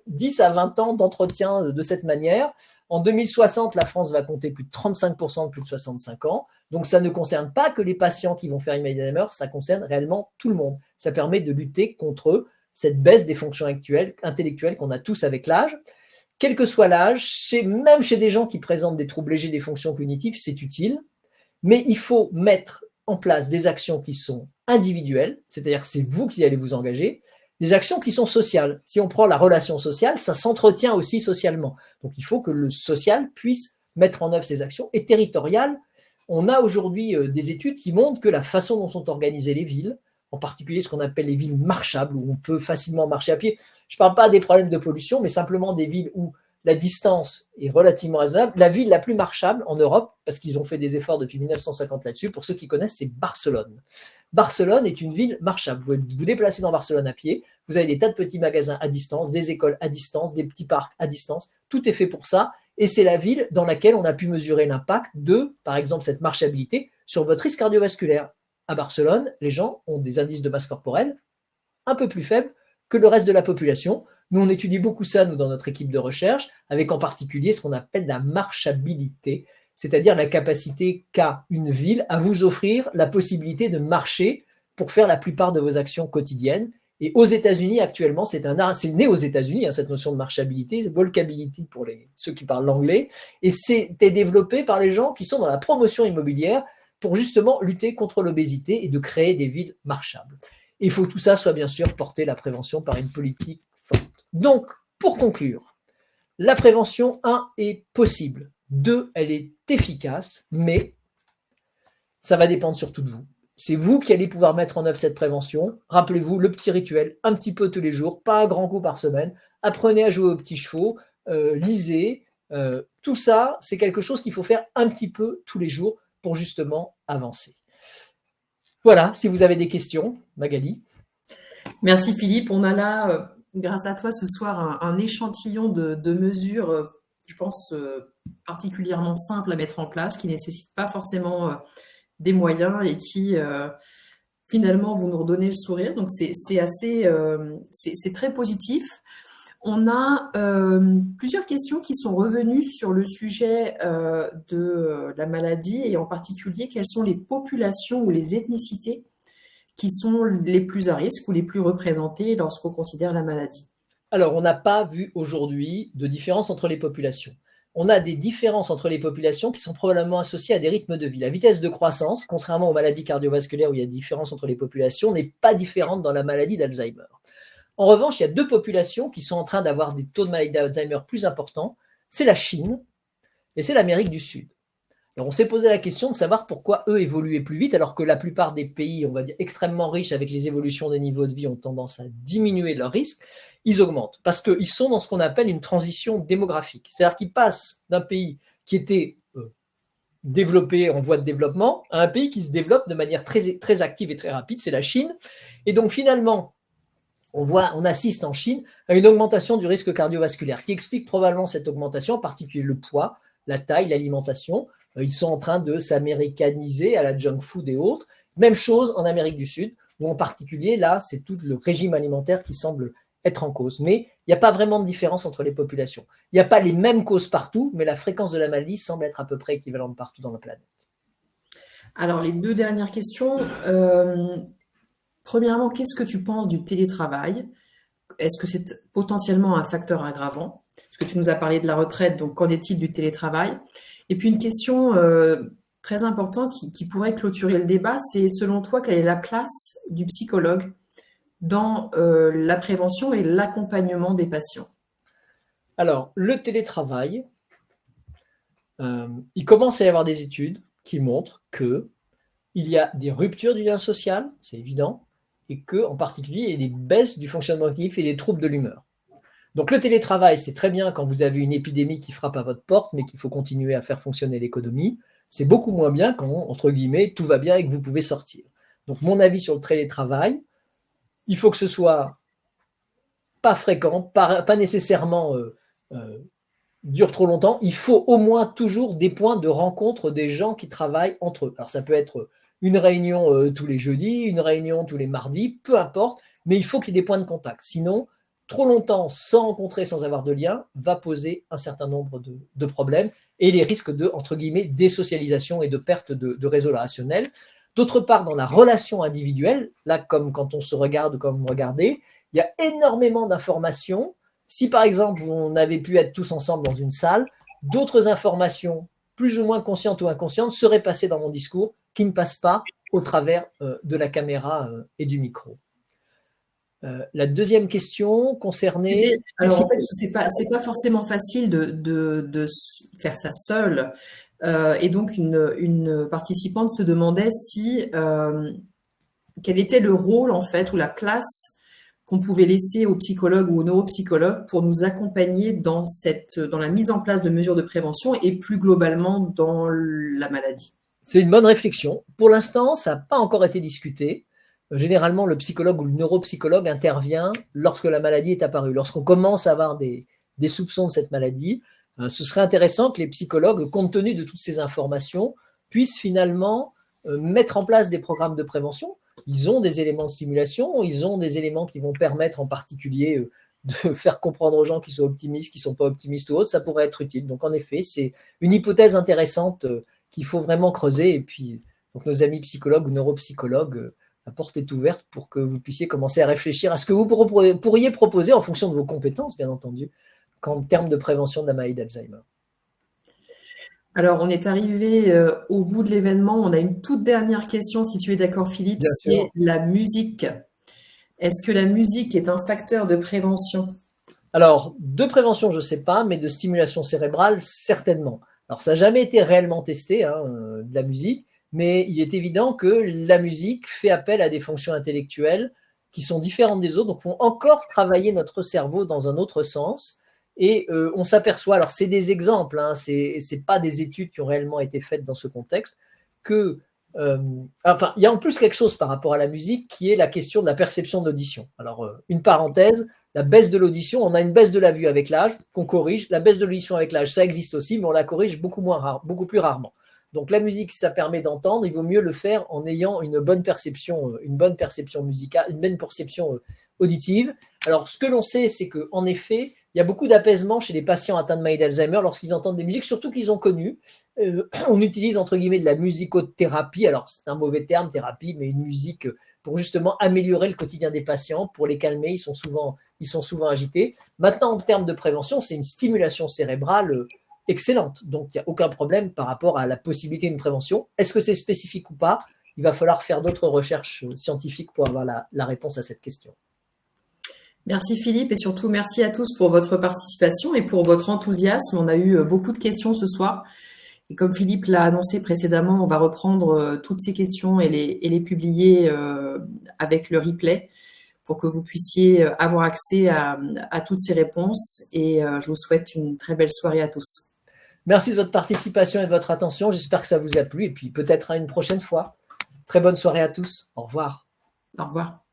10 à 20 ans d'entretien de cette manière. En 2060, la France va compter plus de 35% de plus de 65 ans. Donc, ça ne concerne pas que les patients qui vont faire une maladie d'Alzheimer, ça concerne réellement tout le monde. Ça permet de lutter contre cette baisse des fonctions intellectuelles qu'on a tous avec l'âge. Quel que soit l'âge, même chez des gens qui présentent des troubles légers des fonctions cognitives, c'est utile. Mais il faut mettre en place des actions qui sont individuelles, c'est-à-dire c'est vous qui allez vous engager, des actions qui sont sociales. Si on prend la relation sociale, ça s'entretient aussi socialement. Donc il faut que le social puisse mettre en œuvre ces actions. Et territoriales, on a aujourd'hui des études qui montrent que la façon dont sont organisées les villes, en particulier ce qu'on appelle les villes marchables, où on peut facilement marcher à pied. Je ne parle pas des problèmes de pollution, mais simplement des villes où la distance est relativement raisonnable. La ville la plus marchable en Europe, parce qu'ils ont fait des efforts depuis 1950 là-dessus, pour ceux qui connaissent, c'est Barcelone. Barcelone est une ville marchable. Vous vous déplacez dans Barcelone à pied, vous avez des tas de petits magasins à distance, des écoles à distance, des petits parcs à distance. Tout est fait pour ça. Et c'est la ville dans laquelle on a pu mesurer l'impact de, par exemple, cette marchabilité sur votre risque cardiovasculaire. À Barcelone, les gens ont des indices de masse corporelle un peu plus faibles que le reste de la population. Nous, on étudie beaucoup ça, nous, dans notre équipe de recherche, avec en particulier ce qu'on appelle la marchabilité, c'est-à-dire la capacité qu'a une ville à vous offrir la possibilité de marcher pour faire la plupart de vos actions quotidiennes. Et aux États-Unis, actuellement, c'est né aux États-Unis, cette notion de marchabilité, walkability pour ceux qui parlent l'anglais, et c'était développé par les gens qui sont dans la promotion immobilière pour justement lutter contre l'obésité et de créer des villes marchables. Il faut que tout ça soit bien sûr porté la prévention par une politique forte. Donc, pour conclure, la prévention, 1, est possible. 2, elle est efficace, mais ça va dépendre surtout de vous. C'est vous qui allez pouvoir mettre en œuvre cette prévention. Rappelez-vous, le petit rituel, un petit peu tous les jours, pas un grand coup par semaine. Apprenez à jouer aux petits chevaux, lisez. Tout ça, c'est quelque chose qu'il faut faire un petit peu tous les jours pour justement avancer. Voilà, si vous avez des questions, Magali. Merci Philippe. On a là, grâce à toi ce soir, un échantillon de mesures, je pense, particulièrement simples à mettre en place, qui ne nécessitent pas forcément des moyens et qui, finalement, vont nous redonner le sourire. Donc, c'est très positif. On a plusieurs questions qui sont revenues sur le sujet de la maladie et en particulier, quelles sont les populations ou les ethnicités qui sont les plus à risque ou les plus représentées lorsqu'on considère la maladie? Alors, on n'a pas vu aujourd'hui de différence entre les populations. On a des différences entre les populations qui sont probablement associées à des rythmes de vie. La vitesse de croissance, contrairement aux maladies cardiovasculaires où il y a des différences entre les populations, n'est pas différente dans la maladie d'Alzheimer. En revanche, il y a 2 populations qui sont en train d'avoir des taux de maladie d'Alzheimer plus importants. C'est la Chine et c'est l'Amérique du Sud. Alors, on s'est posé la question de savoir pourquoi eux évoluaient plus vite alors que la plupart des pays, on va dire, extrêmement riches avec les évolutions des niveaux de vie ont tendance à diminuer leur risque. Ils augmentent parce qu'ils sont dans ce qu'on appelle une transition démographique. C'est-à-dire qu'ils passent d'un pays qui était développé en voie de développement à un pays qui se développe de manière très, très active et très rapide, c'est la Chine. Et donc finalement, on assiste en Chine à une augmentation du risque cardiovasculaire qui explique probablement cette augmentation, en particulier le poids, la taille, l'alimentation. Ils sont en train de s'américaniser à la junk food et autres. Même chose en Amérique du Sud, où en particulier, là, c'est tout le régime alimentaire qui semble être en cause. Mais il n'y a pas vraiment de différence entre les populations. Il n'y a pas les mêmes causes partout, mais la fréquence de la maladie semble être à peu près équivalente partout dans la planète. Alors, les 2 dernières questions. Premièrement, qu'est-ce que tu penses du télétravail? Est-ce que c'est potentiellement un facteur aggravant? Parce que tu nous as parlé de la retraite, donc qu'en est-il du télétravail? Et puis une question très importante qui pourrait clôturer le débat, c'est selon toi, quelle est la place du psychologue dans la prévention et l'accompagnement des patients? Alors, le télétravail, il commence à y avoir des études qui montrent qu'il y a des ruptures du lien social, c'est évident, et qu'en particulier, il y a des baisses du fonctionnement cognitif et des troubles de l'humeur. Donc le télétravail, c'est très bien quand vous avez une épidémie qui frappe à votre porte, mais qu'il faut continuer à faire fonctionner l'économie. C'est beaucoup moins bien quand, entre guillemets, tout va bien et que vous pouvez sortir. Donc mon avis sur le télétravail, il faut que ce soit pas fréquent, pas nécessairement dure trop longtemps. Il faut au moins toujours des points de rencontre des gens qui travaillent entre eux. Alors ça peut être une réunion tous les jeudis, une réunion tous les mardis, peu importe, mais il faut qu'il y ait des points de contact. Sinon, trop longtemps sans rencontrer, sans avoir de lien, va poser un certain nombre de problèmes et les risques de, entre guillemets, désocialisation et de perte de réseau relationnel. D'autre part, dans la relation individuelle, là, comme quand on se regarde, comme vous regardez, il y a énormément d'informations. Si par exemple, on avait pu être tous ensemble dans une salle, d'autres informations, plus ou moins conscientes ou inconscientes, seraient passées dans mon discours qui ne passent pas au travers de la caméra et du micro. La deuxième question concernait… Alors en fait, c'est pas forcément facile de faire ça seul. Et donc une participante se demandait si quel était le rôle en fait ou la place qu'on pouvait laisser aux psychologues ou aux neuropsychologues pour nous accompagner dans la mise en place de mesures de prévention et plus globalement dans la maladie. C'est une bonne réflexion. Pour l'instant, ça n'a pas encore été discuté. Généralement, le psychologue ou le neuropsychologue intervient lorsque la maladie est apparue, lorsqu'on commence à avoir des soupçons de cette maladie. Ce serait intéressant que les psychologues, compte tenu de toutes ces informations, puissent finalement mettre en place des programmes de prévention. Ils ont des éléments de stimulation, ils ont des éléments qui vont permettre en particulier de faire comprendre aux gens qui sont optimistes, qui ne sont pas optimistes ou autres, ça pourrait être utile. Donc en effet, c'est une hypothèse intéressante qu'il faut vraiment creuser. Et puis, donc nos amis psychologues ou neuropsychologues, la porte est ouverte pour que vous puissiez commencer à réfléchir à ce que vous pourriez proposer en fonction de vos compétences, bien entendu, qu'en termes de prévention de la maladie d'Alzheimer. Alors, on est arrivé au bout de l'événement. On a une toute dernière question, si tu es d'accord, Philippe, c'est la musique. Est-ce que la musique est un facteur de prévention? Alors, de prévention, je ne sais pas, mais de stimulation cérébrale, certainement. Alors, ça n'a jamais été réellement testé, de la musique, mais il est évident que la musique fait appel à des fonctions intellectuelles qui sont différentes des autres, donc font encore travailler notre cerveau dans un autre sens. Et on s'aperçoit, alors c'est des exemples, c'est pas des études qui ont réellement été faites dans ce contexte, que enfin, il y a en plus quelque chose par rapport à la musique qui est la question de la perception de l'audition. Alors, une parenthèse, la baisse de l'audition, on a une baisse de la vue avec l'âge qu'on corrige. La baisse de l'audition avec l'âge, ça existe aussi, mais on la corrige beaucoup plus rarement. Donc la musique, ça permet d'entendre, il vaut mieux le faire en ayant une bonne perception musicale, une bonne perception auditive. Alors ce que l'on sait, c'est qu'en effet, il y a beaucoup d'apaisement chez les patients atteints de maladie d'Alzheimer lorsqu'ils entendent des musiques, surtout qu'ils ont connues. On utilise entre guillemets de la musicothérapie, alors c'est un mauvais terme, thérapie, mais une musique pour justement améliorer le quotidien des patients, pour les calmer, ils sont souvent agités. Maintenant, en termes de prévention, c'est une stimulation cérébrale excellente. Donc, il n'y a aucun problème par rapport à la possibilité d'une prévention. Est-ce que c'est spécifique ou pas? Il va falloir faire d'autres recherches scientifiques pour avoir la réponse à cette question. Merci Philippe et surtout merci à tous pour votre participation et pour votre enthousiasme. On a eu beaucoup de questions ce soir. Et comme Philippe l'a annoncé précédemment, on va reprendre toutes ces questions et les publier avec le replay pour que vous puissiez avoir accès à toutes ces réponses. Et je vous souhaite une très belle soirée à tous. Merci de votre participation et de votre attention. J'espère que ça vous a plu et puis peut-être à une prochaine fois. Très bonne soirée à tous. Au revoir. Au revoir.